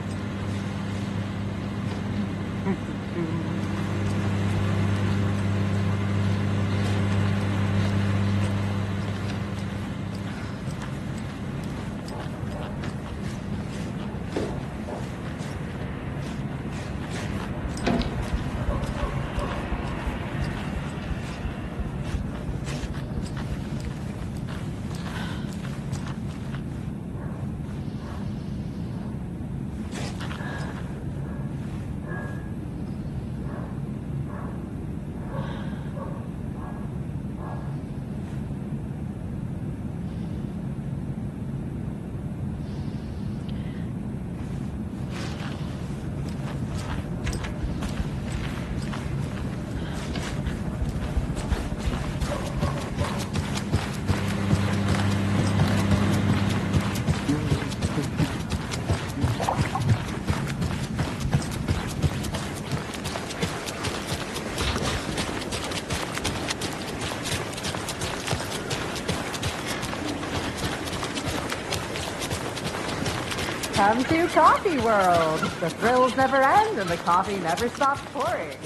Come to Coffee World. The thrills never end and the coffee never stops pouring.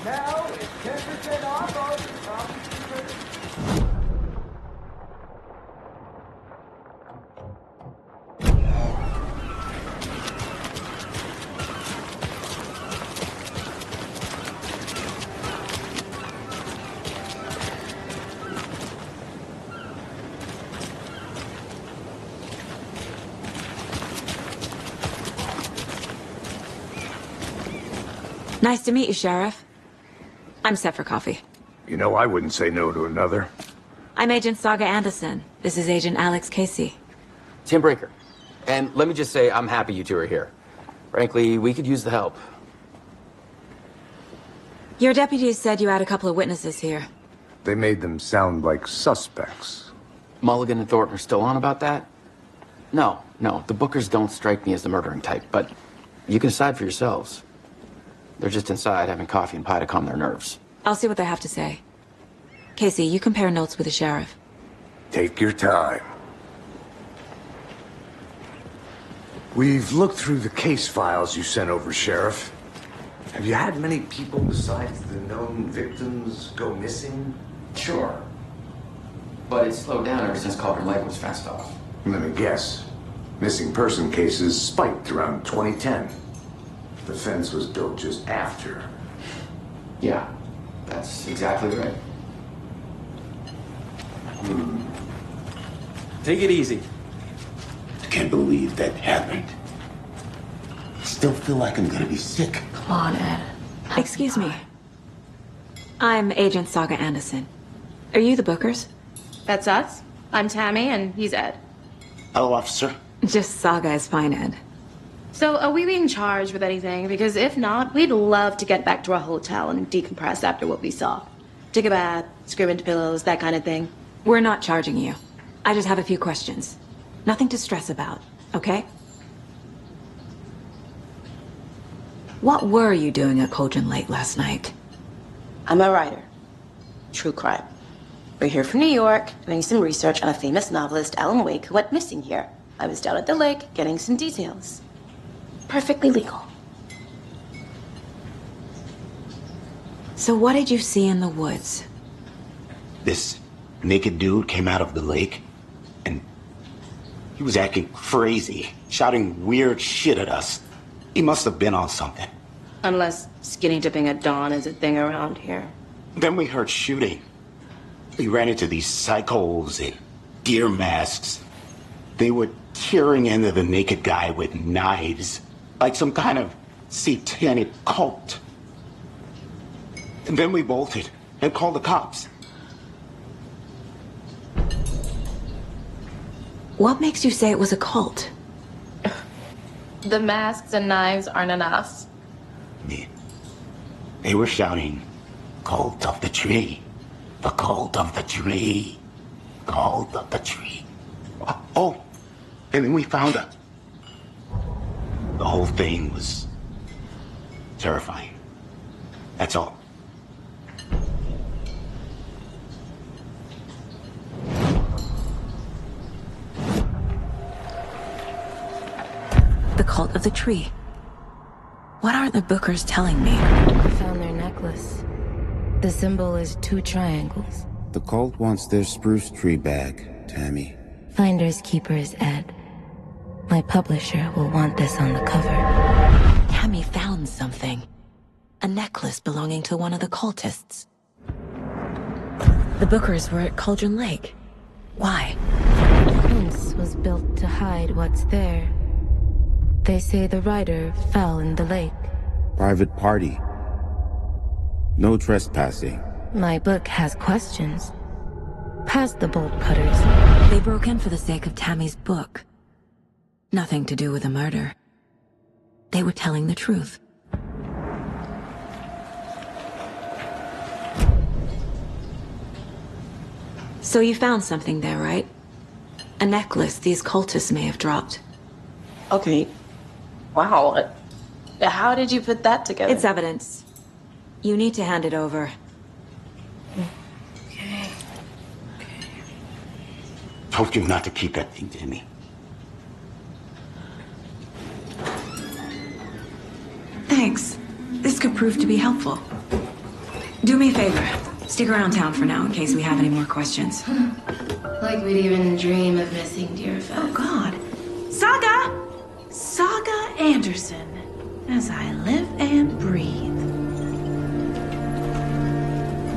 Now it's 10% off all your coffee. Nice to meet you, Sheriff. I'm set for coffee. You know, I wouldn't say no to another. I'm Agent Saga Anderson. This is Agent Alex Casey. Tim Breaker. And let me just say, I'm happy you two are here. Frankly, we could use the help. Your deputies said you had a couple of witnesses here. They made them sound like suspects. Mulligan and Thornton are still on about that? No, the Bookers don't strike me as the murdering type, but you can decide for yourselves. They're just inside having coffee and pie to calm their nerves. I'll see what they have to say. Casey, you compare notes with the sheriff. Take your time. We've looked through the case files you sent over, Sheriff. Have you had many people besides the known victims go missing? Sure. But it's slowed down ever since Cauldron Lake was fenced off. Let me guess. Missing person cases spiked around 2010. The fence was built just after. Yeah, that's exactly right. Take it easy. I can't believe that happened. Still feel like I'm gonna be sick. Come on, Ed. Excuse me. I'm Agent Saga Anderson. Are you the Bookers? That's us. I'm Tammy, and he's Ed. Hello, officer. Just Saga is fine, Ed. So, are we being charged with anything? Because if not, we'd love to get back to our hotel and decompress after what we saw. Take a bath, scream into pillows, that kind of thing. We're not charging you. I just have a few questions. Nothing to stress about, okay? What were you doing at Cauldron Lake last night? I'm a writer. True crime. We're here from New York, doing some research on a famous novelist, Alan Wake, who went missing here. I was down at the lake, getting some details. Perfectly legal. So what did you see in the woods? This naked dude came out of the lake, and he was acting crazy, shouting weird shit at us. He must have been on something. Unless skinny dipping at dawn is a thing around here. Then we heard shooting. We ran into these psychos in deer masks. They were tearing into the naked guy with knives, like some kind of satanic cult. And then we bolted and called the cops. What makes you say it was a cult? The masks and knives aren't enough. They were shouting, "Cult of the tree, the cult of the tree, cult of the tree." Oh, and then we found out. The whole thing was terrifying. That's all. The cult of the tree. What are the Bookers telling me? I found their necklace. The symbol is 2 triangles. The cult wants their spruce tree back, Tammy. Finders keepers, Ed. My publisher will want this on the cover. Tammy found something. A necklace belonging to one of the cultists. The Bookers were at Cauldron Lake. Why? The fence was built to hide what's there. They say the writer fell in the lake. Private party. No trespassing. My book has questions. Past the bolt cutters. They broke in for the sake of Tammy's book. Nothing to do with a murder. They were telling the truth. So you found something there, right? A necklace these cultists may have dropped. Okay. Wow. How did you put that together? It's evidence. You need to hand it over. Okay. Told you not to keep that thing to me. Thanks. This could prove to be helpful. Do me a favor. Stick around town for now in case we have any more questions. Like we'd even dream of missing dear fellow. Oh, God. Saga! Saga Anderson. As I live and breathe.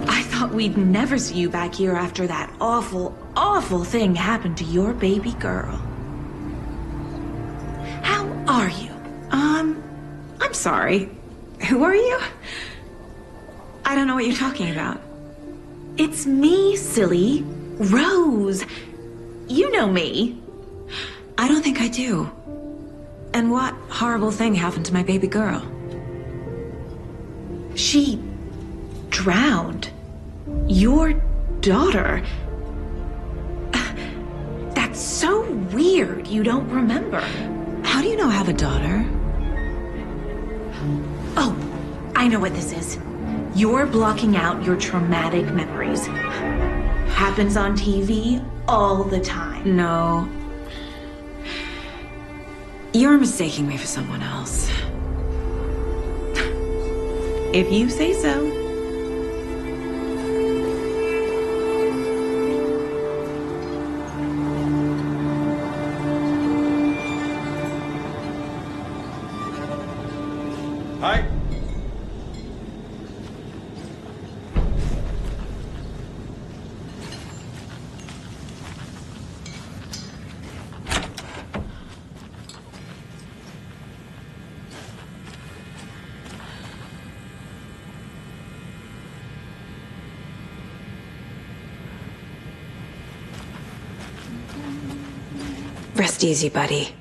I thought we'd never see you back here after that awful, awful thing happened to your baby girl. How are you? I'm sorry. Who are you? I don't know what you're talking about. It's me, silly. Rose. You know me. I don't think I do. And what horrible thing happened to my baby girl? She drowned. Your daughter. That's so weird you don't remember. How do you know I have a daughter? Oh, I know what this is. You're blocking out your traumatic memories. Happens on TV all the time. No. You're mistaking me for someone else. If you say so. Hi. Rest easy, buddy.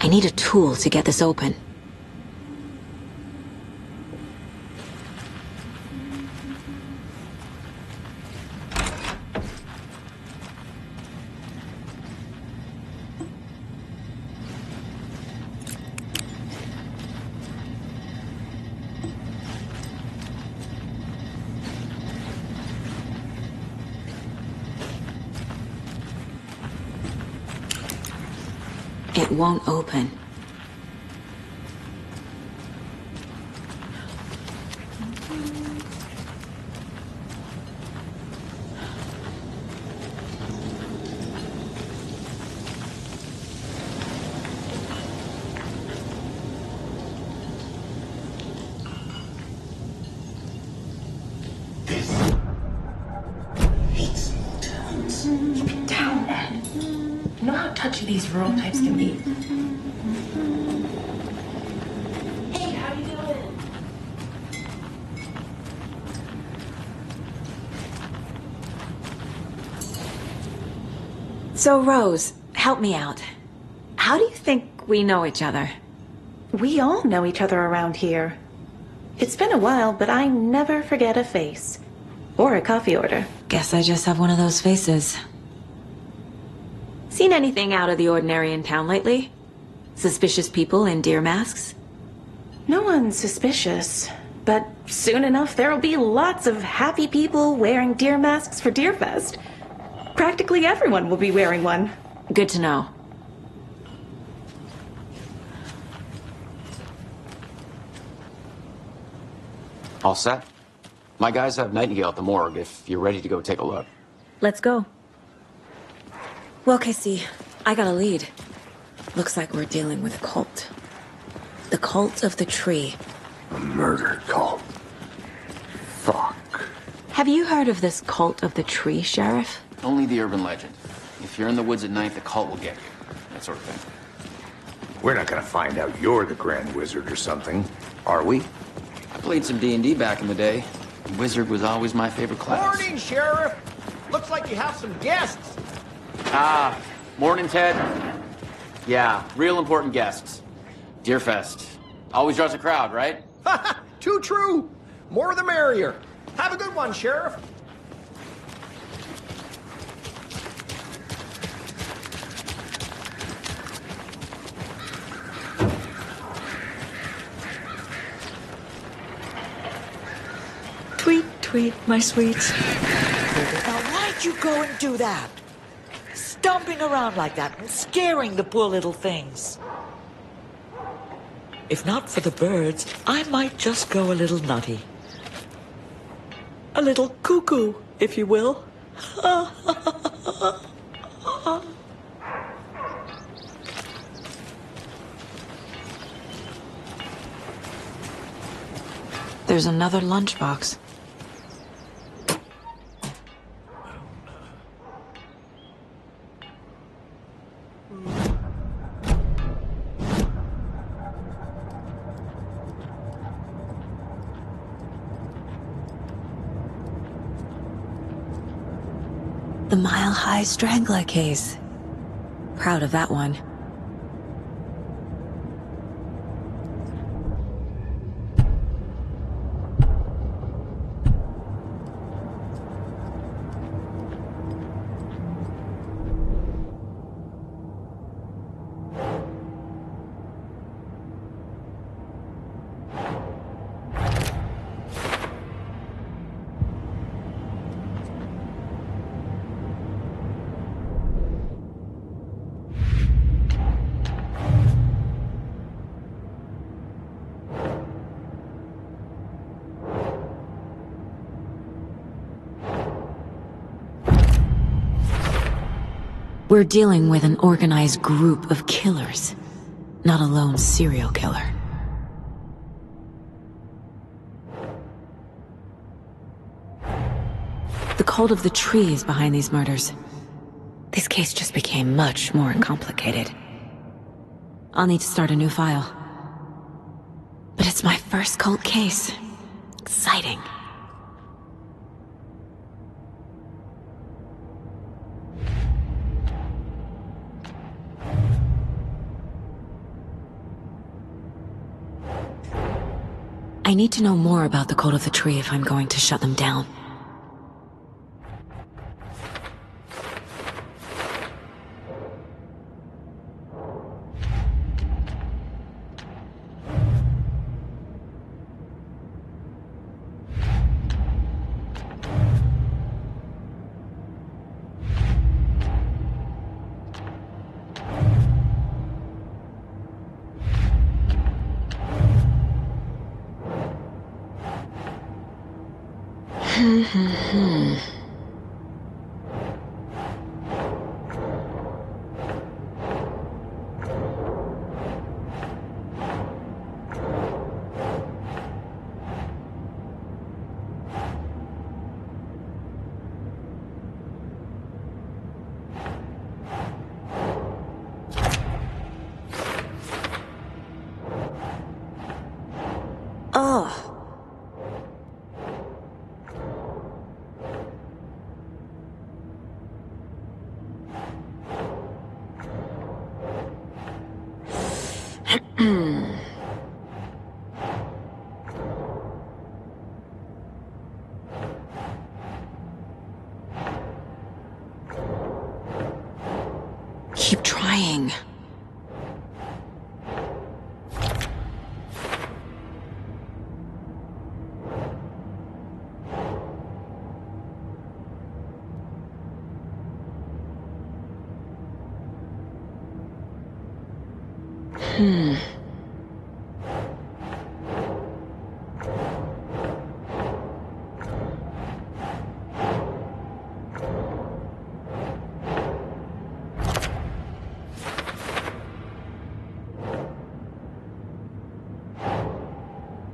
I need a tool to get this open. It won't open. Keep it down, Ed. You know how touchy these rural types can be. Hey, how you doing? So, Rose, help me out. How do you think we know each other? We all know each other around here. It's been a while, but I never forget a face. Or a coffee order. Guess I just have one of those faces. Seen anything out of the ordinary in town lately? Suspicious people in deer masks? No one's suspicious. But soon enough, there'll be lots of happy people wearing deer masks for Deerfest. Practically everyone will be wearing one. Good to know. All set? My guys have Nightingale at the morgue if you're ready to go take a look. Let's go. Well, Casey, I got a lead. Looks like we're dealing with a cult. The cult of the tree. A murder cult. Fuck. Have you heard of this cult of the tree, Sheriff? Only the urban legend. If you're in the woods at night, the cult will get you. That sort of thing. We're not gonna find out you're the Grand Wizard or something, are we? I played some D&D back in the day. Wizard was always my favorite class. Morning, Sheriff. Looks like you have some guests. Ah, morning, Ted. Yeah, real important guests. Deerfest. Always draws a crowd, right? Too true. More the merrier. Have a good one, Sheriff. Tweet, tweet, my sweets. Now, why'd you go and do that? Stomping around like that and scaring the poor little things. If not for the birds, I might just go a little nutty. A little cuckoo, if you will. There's another lunchbox. The Mile High Strangler case. Proud of that one. We're dealing with an organized group of killers, not a lone serial killer. The cult of the tree is behind these murders. This case just became much more complicated. I'll need to start a new file. But it's my first cult case. Exciting. I need to know more about the cult of the tree if I'm going to shut them down. Oh. Keep trying.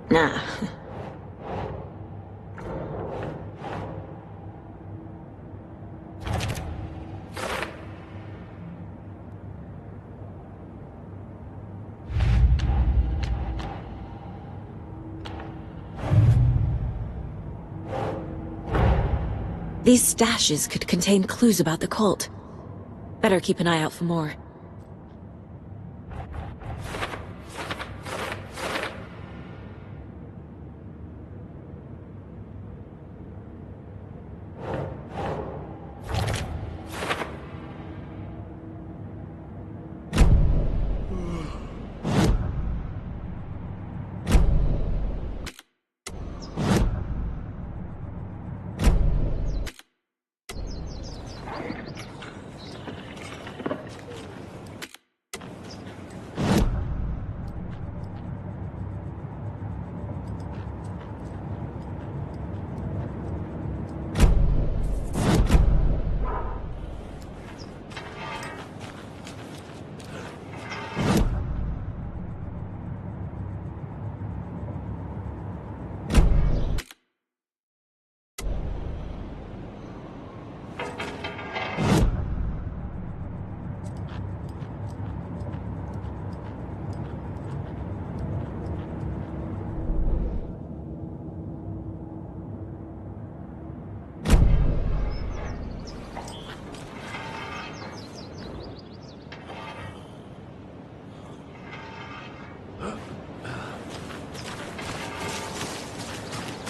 Nah. These stashes could contain clues about the cult. Better keep an eye out for more.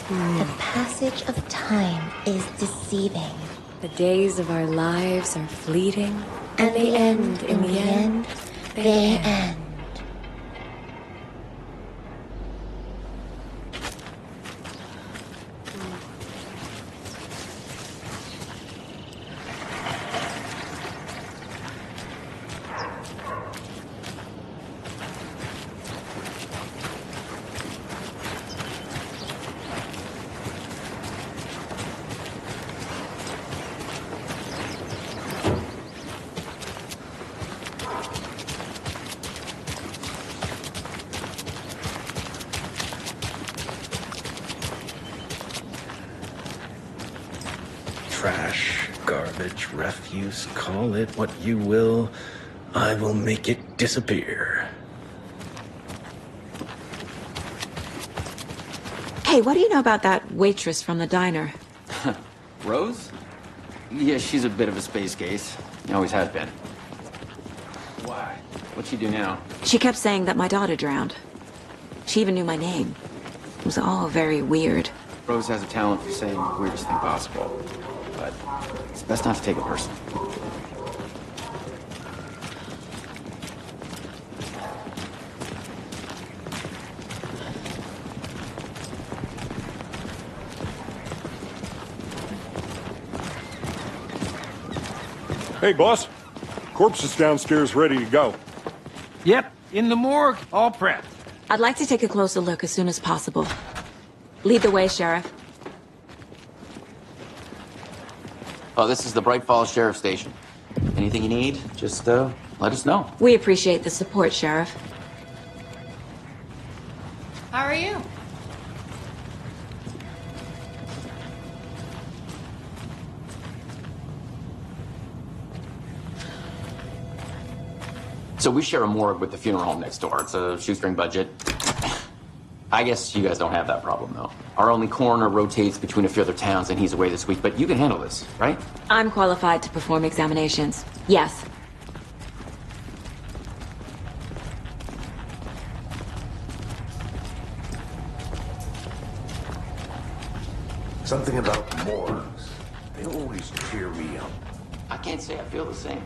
The passage of time is deceiving. The days of our lives are fleeting, And the end, in the end, they end. Trash, garbage, refuse, call it what you will. I will make it disappear. Hey, what do you know about that waitress from the diner? Rose? Yeah, she's a bit of a space case. Always has been. Why? What'd she do now? She kept saying that my daughter drowned. She even knew my name. It was all very weird. Rose has a talent for saying the weirdest thing possible. But it's best not to take it personally. Hey, boss. Corpse is downstairs ready to go. Yep, in the morgue, all prepped. I'd like to take a closer look as soon as possible. Lead the way, Sheriff. Oh, this is the Bright Falls Sheriff Station. Anything you need, just let us know. We appreciate the support, Sheriff. How are you? So we share a morgue with the funeral home next door. It's a shoestring budget. I guess you guys don't have that problem, though. Our only coroner rotates between a few other towns, and he's away this week, but you can handle this, right? I'm qualified to perform examinations. Yes. Something about morgues. They always cheer me up. I can't say I feel the same.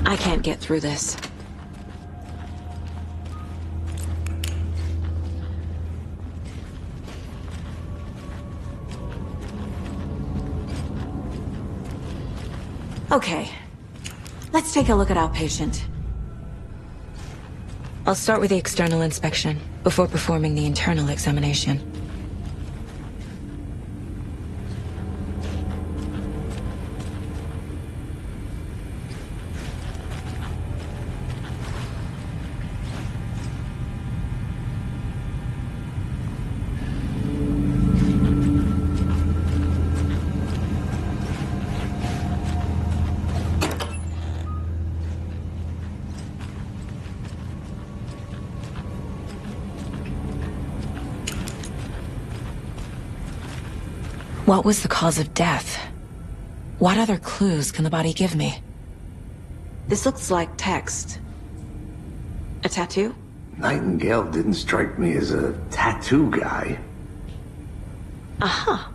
I can't get through this. Okay. Let's take a look at our patient. I'll start with the external inspection before performing the internal examination. What was the cause of death? What other clues can the body give me? This looks like text. A tattoo? Nightingale didn't strike me as a tattoo guy. Aha.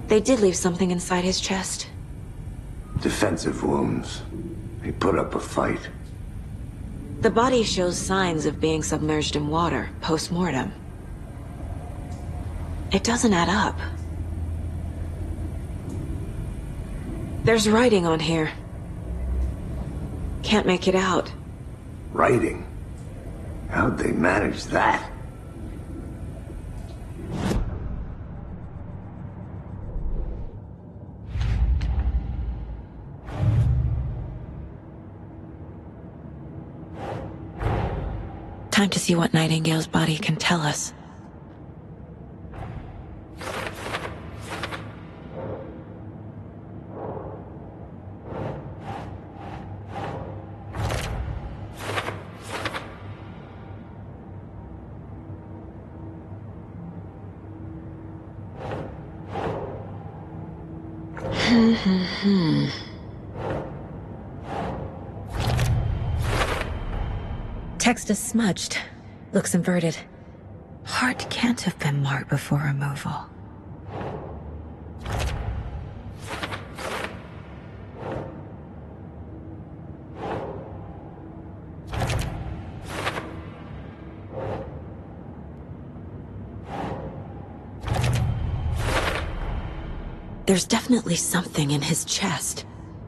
They did leave something inside his chest. Defensive wounds. He put up a fight. The body shows signs of being submerged in water, post-mortem. It doesn't add up. There's writing on here. Can't make it out. Writing? How'd they manage that? Time to see what Nightingale's body can tell us. Text is smudged. Looks inverted. Heart can't have been marked before removal. There's definitely something in his chest.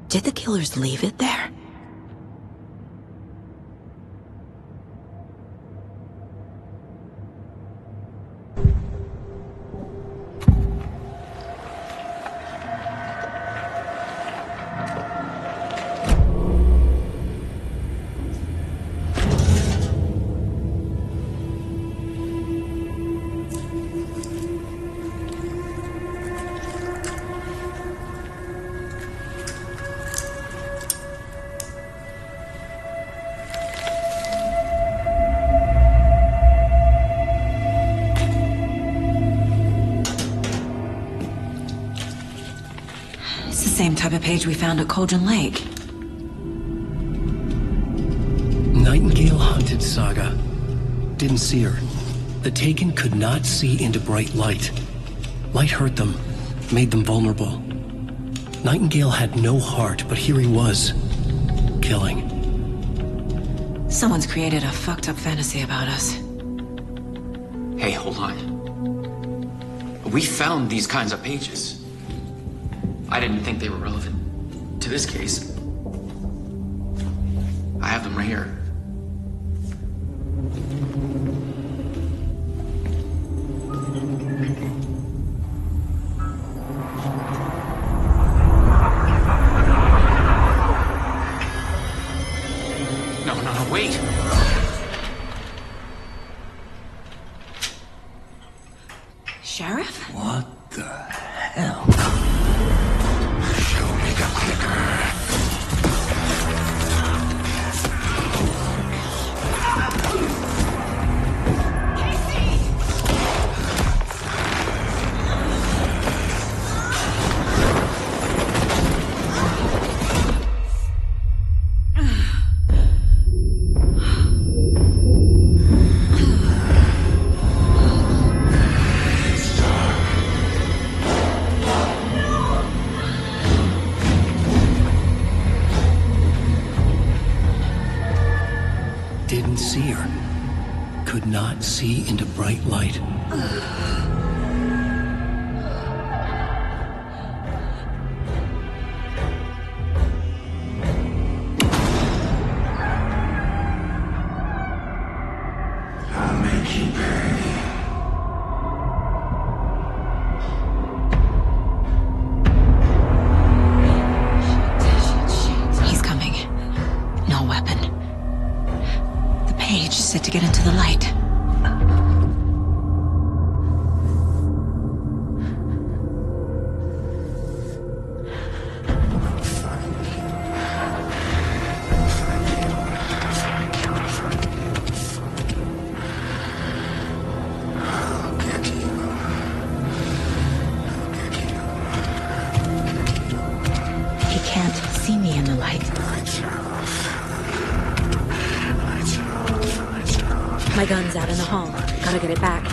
Did the killers leave it there? Same type of page we found at Cauldron Lake. Nightingale hunted Saga. Didn't see her. The Taken could not see into bright light. Light hurt them, made them vulnerable. Nightingale had no heart, but here he was, killing. Someone's created a fucked up fantasy about us. Hey, hold on. We found these kinds of pages. I didn't think they were relevant to this case. I have them right here. No, wait! Sheriff? What the hell? Show me the clicker. Didn't see her. Could not see into bright light. I'll make you pay. He's coming. No weapon. The page said to get into the light. He can't see me in the light. My gun's out in the hall. Gotta get it back.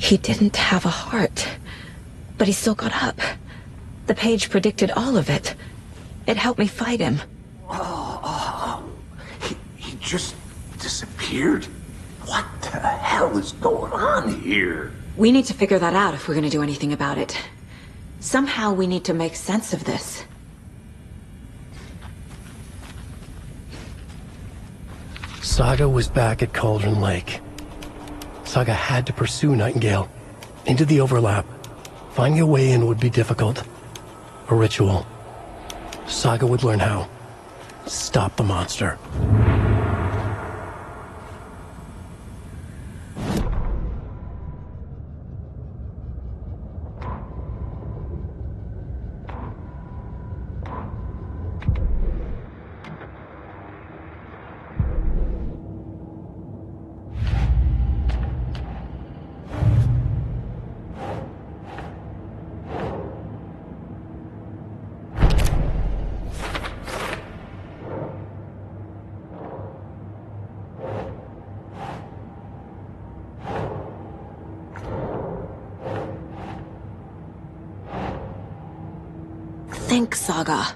He didn't have a heart, but he still got up. The page predicted all of it. It helped me fight him. He just disappeared? What the hell is going on here? We need to figure that out if we're gonna do anything about it. Somehow we need to make sense of this. Saga was back at Cauldron Lake. Saga had to pursue Nightingale into the overlap. Finding a way in would be difficult. A ritual. Saga would learn how. Stop the monster. Think, Saga.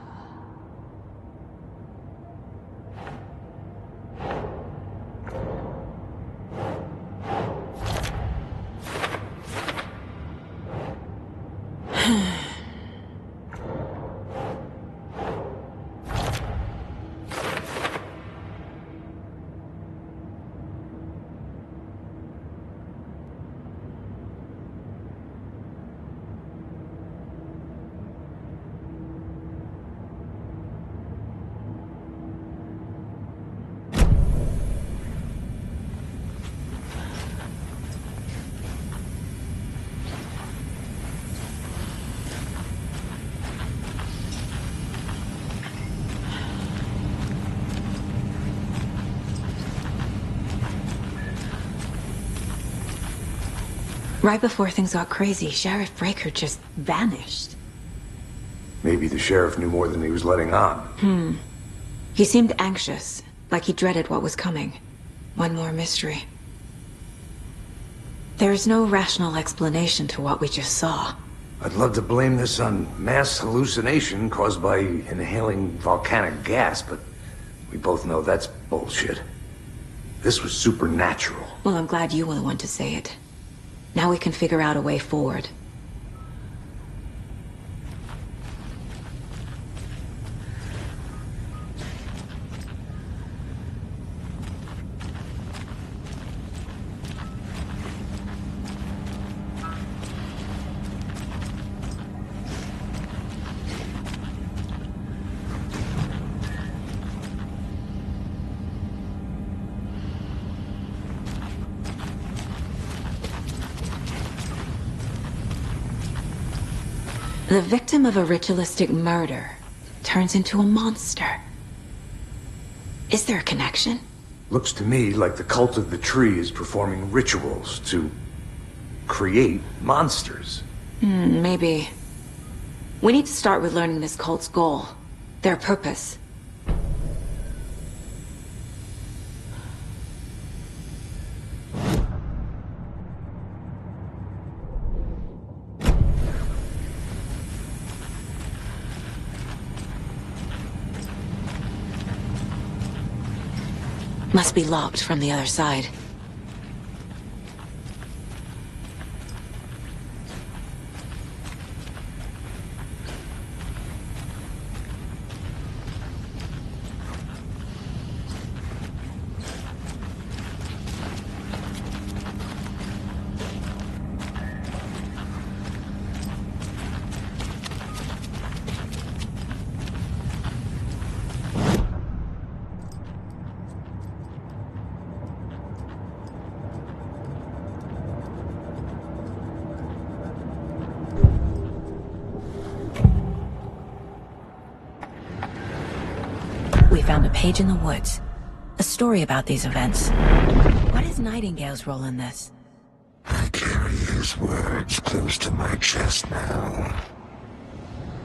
Right before things got crazy, Sheriff Breaker just vanished. Maybe the sheriff knew more than he was letting on. He seemed anxious, like he dreaded what was coming. One more mystery. There's no rational explanation to what we just saw. I'd love to blame this on mass hallucination caused by inhaling volcanic gas, but we both know that's bullshit. This was supernatural. Well, I'm glad you were the one to say it. Now we can figure out a way forward. The victim of a ritualistic murder turns into a monster. Is there a connection? Looks to me like the cult of the tree is performing rituals to create monsters. Maybe. We need to start with learning this cult's goal, their purpose. Must be locked from the other side. We found a page in the woods. A story about these events. What is Nightingale's role in this? I carry his words close to my chest now.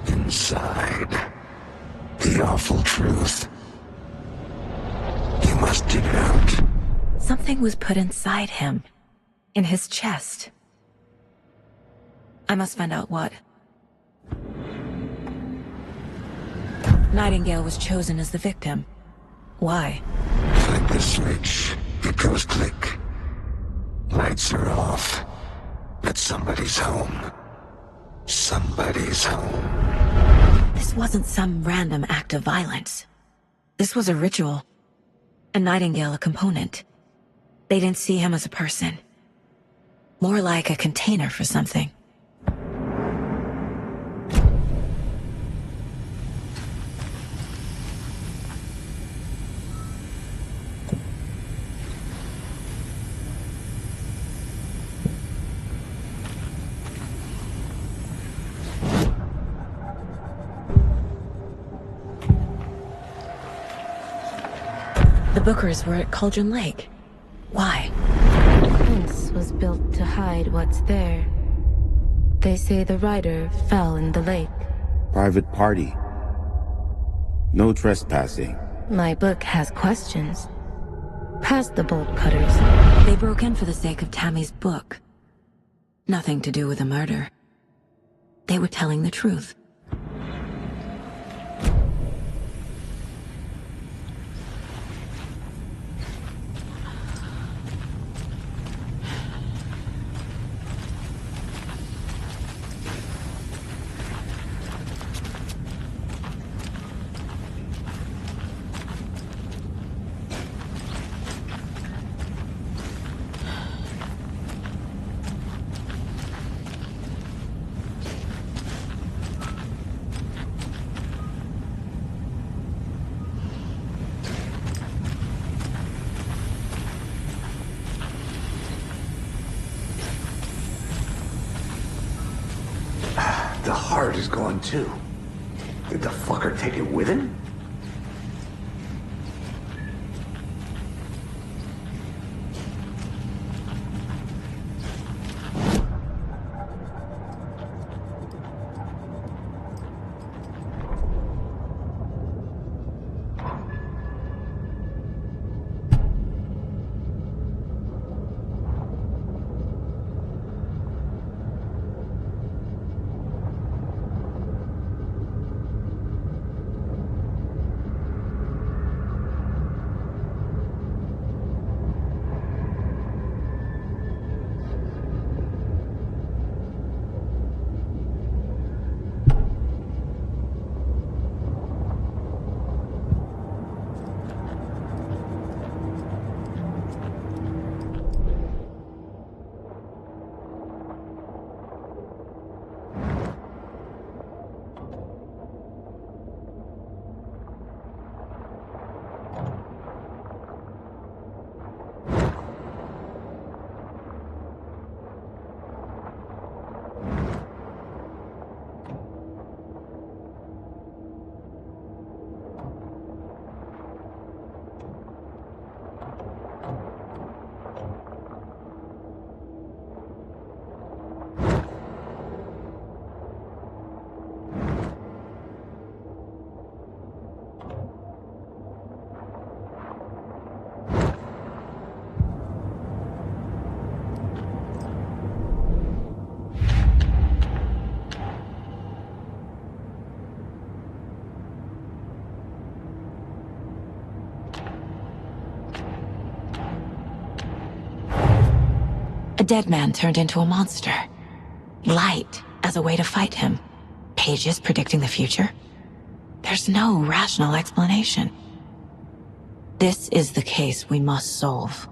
Inside, the awful truth. You must dig it out. Something was put inside him. In his chest. I must find out what. Nightingale was chosen as the victim. Why? Flip the switch. It goes click. Lights are off. But somebody's home. Somebody's home. This wasn't some random act of violence. This was a ritual. And Nightingale a component. They didn't see him as a person. More like a container for something. The Bookers were at Cauldron Lake. Why? The fence was built to hide what's there. They say the rider fell in the lake. Private party. No trespassing. My book has questions. Past the bolt cutters. They broke in for the sake of Tammy's book. Nothing to do with a murder. They were telling the truth. The heart is gone too. Did the fucker take it with him? A dead man turned into a monster. Light as a way to fight him. Pages predicting the future. There's no rational explanation. This is the case we must solve.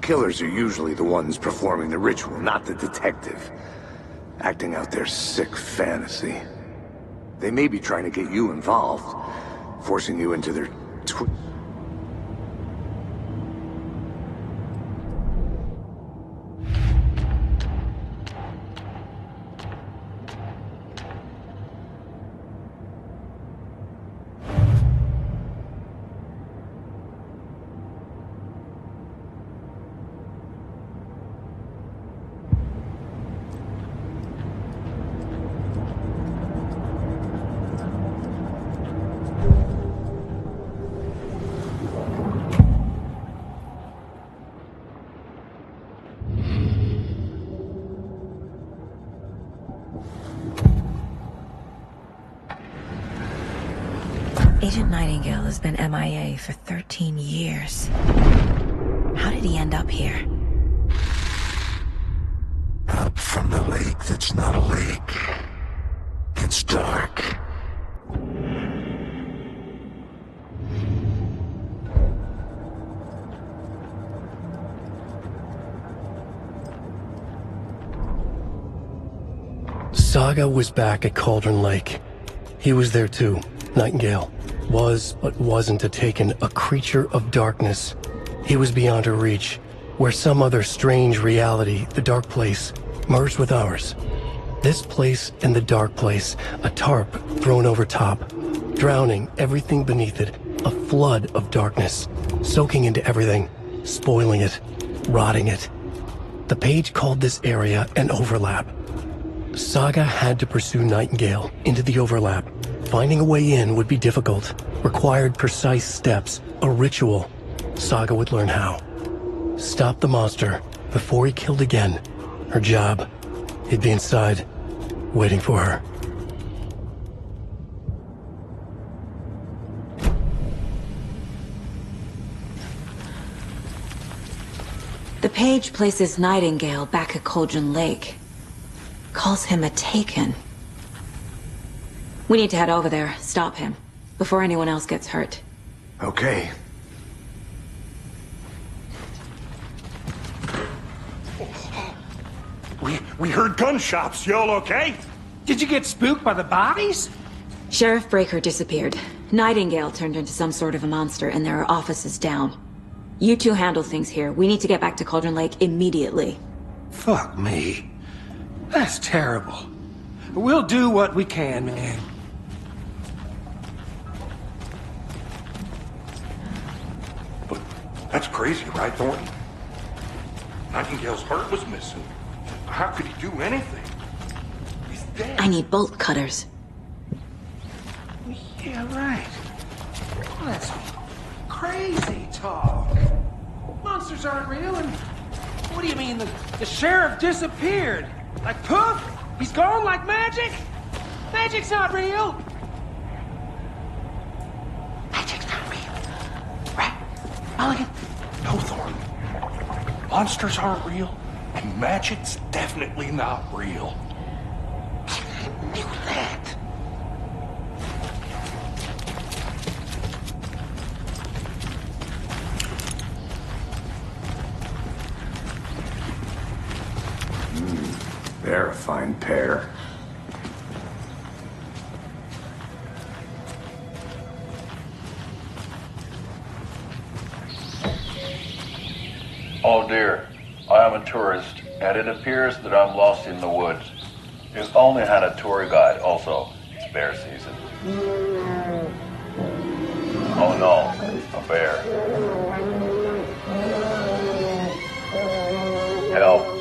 killers are usually the ones performing the ritual, not the detective. Acting out their sick fantasy. They may be trying to get you involved, forcing you into their Agent Nightingale has been MIA for 13 years. How did he end up here? Up from the lake that's not a lake. It's dark. Saga was back at Cauldron Lake. He was there too. Nightingale was, but wasn't a Taken, a creature of darkness. He was beyond her reach, where some other strange reality, the dark place, merged with ours. This place and the dark place, a tarp thrown over top, drowning everything beneath it, a flood of darkness, soaking into everything, spoiling it, rotting it. The page called this area an overlap. Saga had to pursue Nightingale into the overlap. Finding a way in would be difficult, required precise steps, a ritual. Saga would learn how. Stop the monster before he killed again. Her job. He'd be inside, waiting for her. The page places Nightingale back at Cauldron Lake. Calls him a Taken. We need to head over there, stop him, before anyone else gets hurt. Okay. We heard gunshots. Y'all okay? Did you get spooked by the bodies? Sheriff Breaker disappeared. Nightingale turned into some sort of a monster, and there are offices down. You two handle things here. We need to get back to Cauldron Lake immediately. Fuck me. That's terrible. We'll do what we can, man. But that's crazy, right, Thornton? Nightingale's heart was missing. How could he do anything? He's dead. I need bolt cutters. Yeah, right. That's crazy talk. Monsters aren't real, and what do you mean the sheriff disappeared? Like poof? He's gone like magic? Magic's not real. Magic's not real. Right? Mulligan? No, Thornton. Monsters aren't real, and magic's definitely not real. I knew that. They're a fine pair. Oh dear, I am a tourist, and it appears that I'm lost in the woods. You've only had a tour guide, also. It's bear season. Oh no, a bear. Help.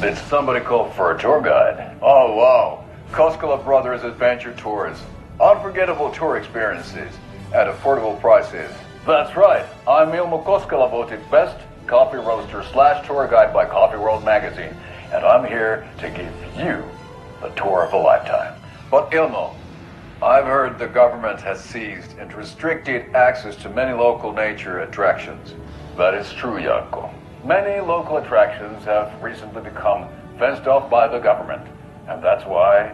Did somebody call for a tour guide? Oh wow, Koskela Brothers Adventure Tours. Unforgettable tour experiences at affordable prices. That's right, I'm Ilmo Koskela, voted best coffee roaster / tour guide by Coffee World magazine, and I'm here to give you the tour of a lifetime. But Ilmo, I've heard the government has seized and restricted access to many local nature attractions. That is true, Janko. Many local attractions have recently become fenced off by the government, and that's why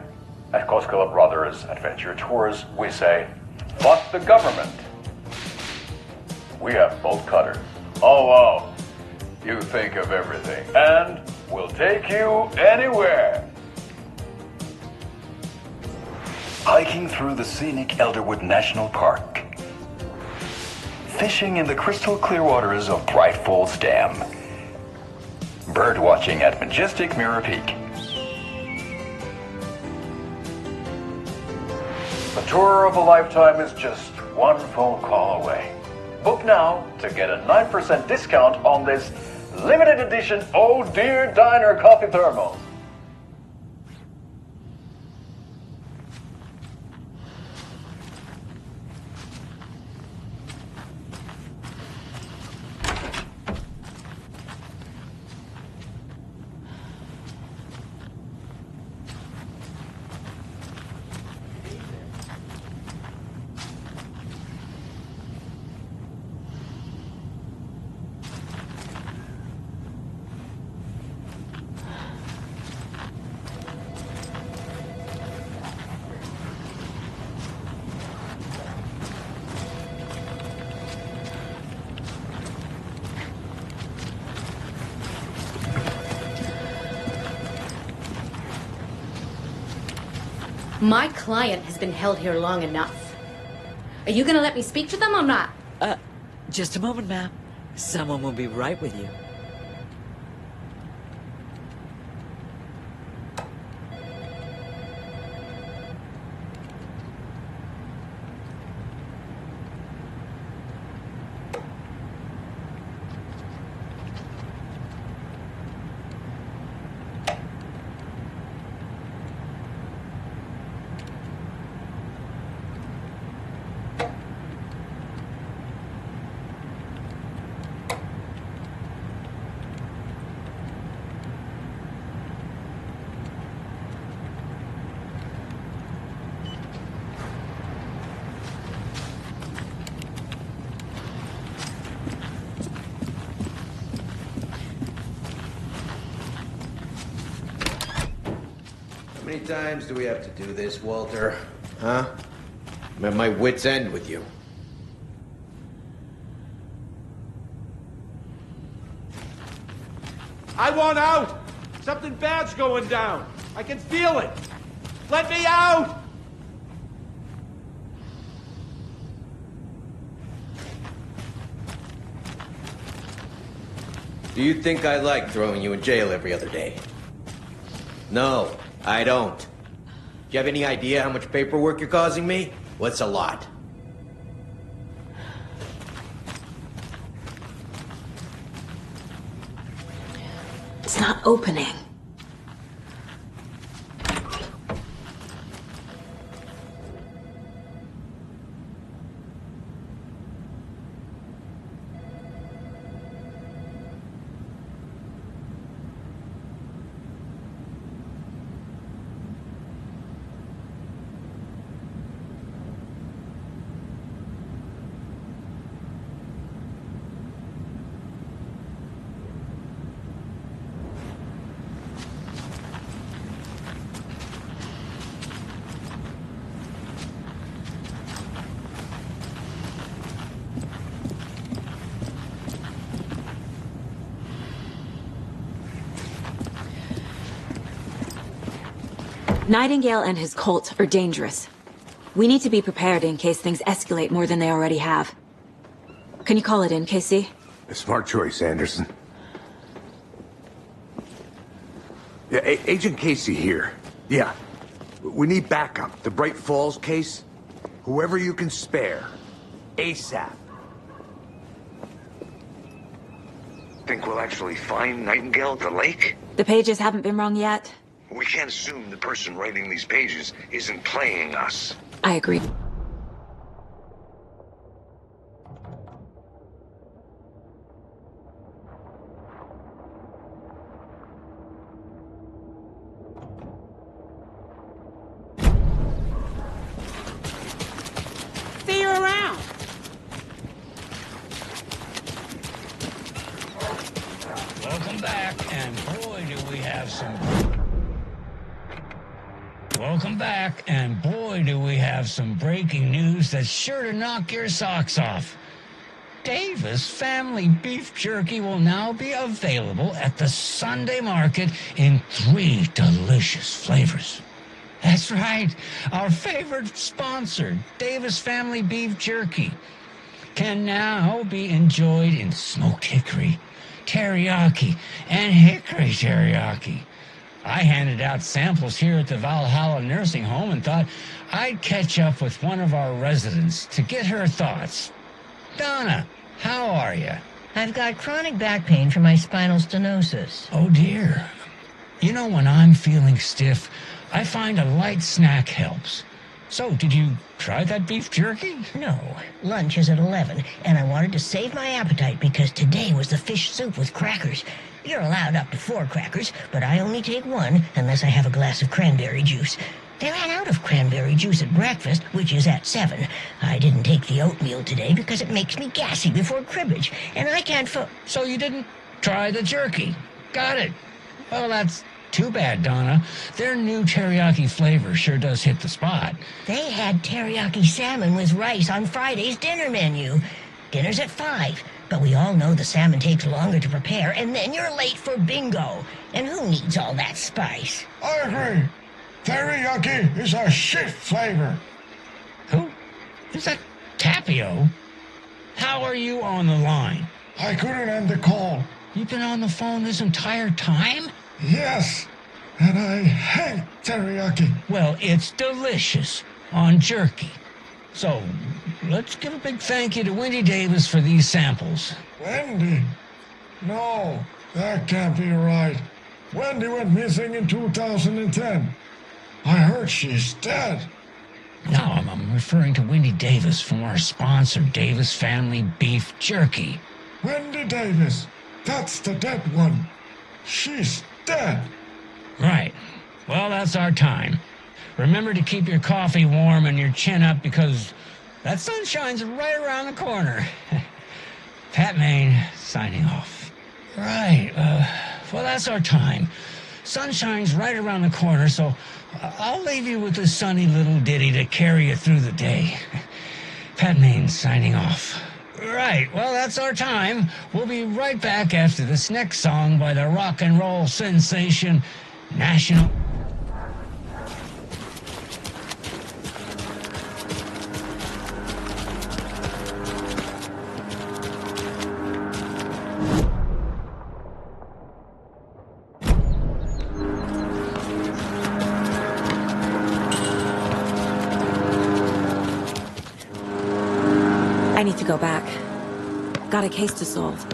At Koskela Brothers Adventure Tours, we say, fuck the government. We have bolt cutters. Oh, wow. You think of everything. And we'll take you anywhere. Hiking through the scenic Elderwood National Park. Fishing in the crystal clear waters of Bright Falls Dam. Bird watching at majestic Mirror Peak. The tour of a lifetime is just one phone call away. Book now to get a 9% discount on this limited edition Oh Dear Diner coffee thermos. My client has been held here long enough. Are you gonna let me speak to them or not? Just a moment, ma'am. Someone will be right with you. How many times do we have to do this, Walter? Huh? I'm at my wit's end with you. I want out! Something bad's going down. I can feel it. Let me out! Do you think I like throwing you in jail every other day? No, I don't. Do you have any idea how much paperwork you're causing me? What's a lot? It's not opening. Nightingale and his cult are dangerous. We need to be prepared in case things escalate more than they already have. Can you call it in, KC? A smart choice, Anderson. Yeah, Agent Casey here. Yeah. We need backup. The Bright Falls case. Whoever you can spare. ASAP. Think we'll actually find Nightingale at the lake? The pages haven't been wrong yet. We can't assume the person writing these pages isn't playing us. I agree. See you around. Welcome back, and boy, do we have some... Welcome back, and boy do we have some breaking news that's sure to knock your socks off. Davis Family Beef Jerky will now be available at the Sunday market in 3 delicious flavors. That's right, our favorite sponsor, Davis Family Beef Jerky, can now be enjoyed in smoked hickory, teriyaki, and hickory teriyaki. I handed out samples here at the Valhalla Nursing Home and thought I'd catch up with one of our residents to get her thoughts. Donna, how are you? I've got chronic back pain from my spinal stenosis. Oh, dear. You know, when I'm feeling stiff, I find a light snack helps. So, did you try that beef jerky? No. Lunch is at 11, and I wanted to save my appetite because today was the fish soup with crackers. You're allowed up to 4 crackers, but I only take 1 unless I have a glass of cranberry juice. They ran out of cranberry juice at breakfast, which is at 7. I didn't take the oatmeal today because it makes me gassy before cribbage, and I can't So you didn't try the jerky? Got it. Well, that's too bad, Donna. Their new teriyaki flavor sure does hit the spot. They had teriyaki salmon with rice on Friday's dinner menu. Dinner's at 5. But we all know the salmon takes longer to prepare, and then you're late for bingo. And who needs all that spice? I agree. Teriyaki is a shit flavor. Who? Is that Tapio? How are you on the line? I couldn't end the call. You've been on the phone this entire time? Yes, and I hate teriyaki. Well, it's delicious on jerky. So, let's give a big thank you to Wendy Davis for these samples. Wendy? No, that can't be right. Wendy went missing in 2010. I heard she's dead. No, I'm referring to Wendy Davis from our sponsor, Davis Family Beef Jerky. Wendy Davis. That's the dead one. She's dead. Right. Well, that's our time. Remember to keep your coffee warm and your chin up because that sunshine's right around the corner. Pat Maine, signing off. Right, well, that's our time. Sunshine's right around the corner, so I'll leave you with this sunny little ditty to carry you through the day. Pat Maine, signing off. Right, well, that's our time. We'll be right back after this next song by the rock and roll sensation, National... I need to go back. Got a case to solve.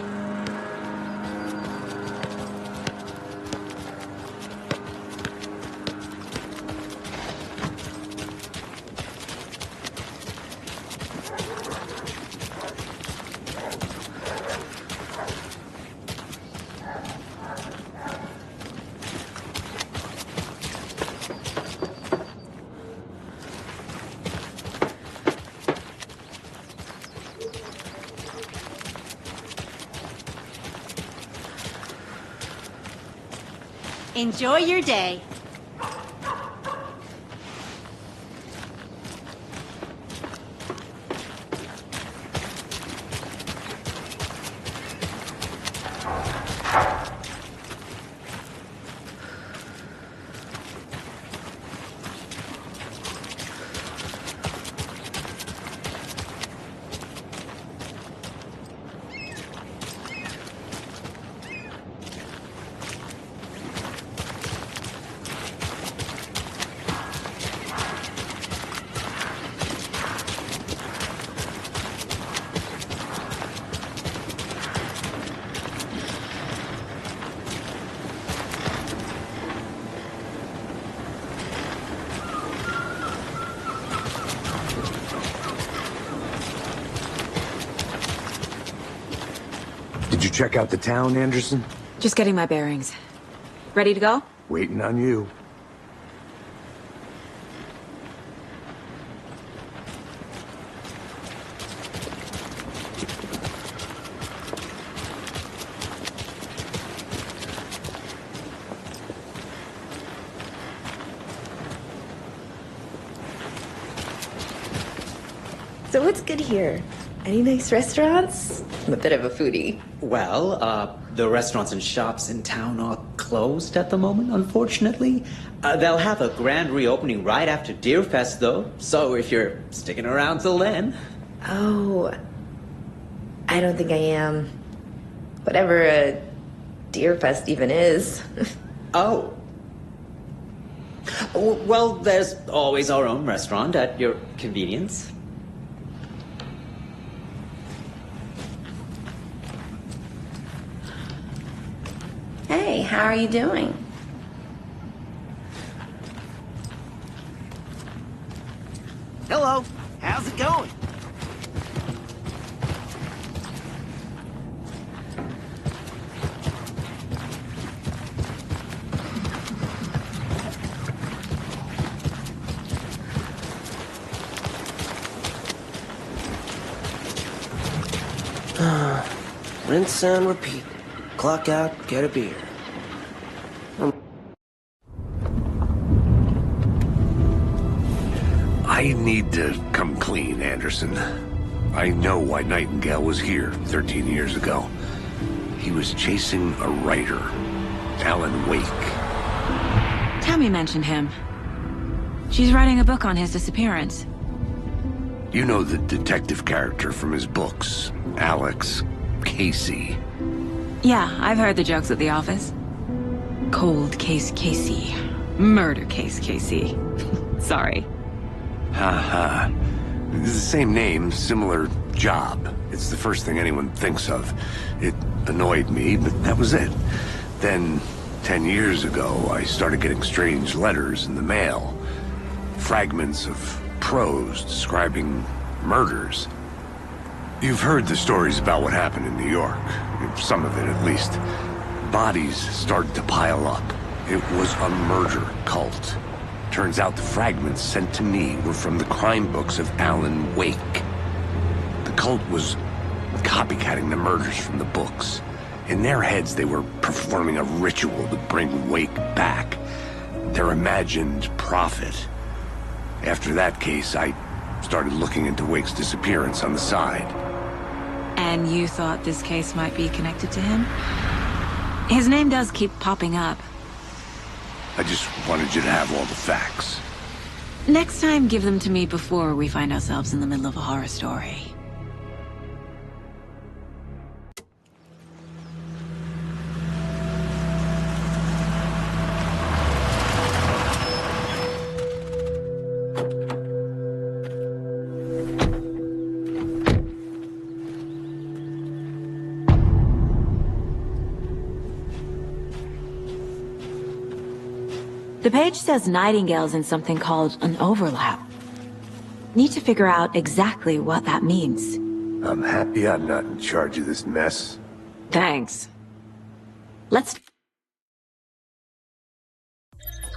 Enjoy your day. Did you check out the town, Anderson? Just getting my bearings. Ready to go? Waiting on you. So what's good here? Any nice restaurants? I'm a bit of a foodie. Well, the restaurants and shops in town are closed at the moment, unfortunately. They'll have a grand reopening right after Deerfest, though. So if you're sticking around till then... Oh, I don't think I am. Whatever a Deerfest even is. Oh. Well, there's always our own restaurant at your convenience. Hey, how are you doing? Hello, how's it going? Rinse and repeat. Clock out, get a beer. I need to come clean, Anderson. I know why Nightingale was here 13 years ago. He was chasing a writer, Alan Wake. Tammy mentioned him. She's writing a book on his disappearance. You know the detective character from his books, Alex Casey. Yeah, I've heard the jokes at the office. Cold case Casey. Murder case Casey. Sorry. Ha. It's the same name, similar job. It's the first thing anyone thinks of. It annoyed me, but that was it. Then, 10 years ago, I started getting strange letters in the mail. Fragments of prose describing murders. You've heard the stories about what happened in New York. Some of it, at least. Bodies started to pile up. It was a murder cult. Turns out the fragments sent to me were from the crime books of Alan Wake. The cult was copycatting the murders from the books. In their heads, they were performing a ritual to bring Wake back. Their imagined prophet. After that case, I started looking into Wake's disappearance on the side. And you thought this case might be connected to him? His name does keep popping up. I just wanted you to have all the facts. Next time, give them to me before we find ourselves in the middle of a horror story. The page says Nightingale's in something called an overlap. Need to figure out exactly what that means. I'm happy I'm not in charge of this mess. Thanks. Let's...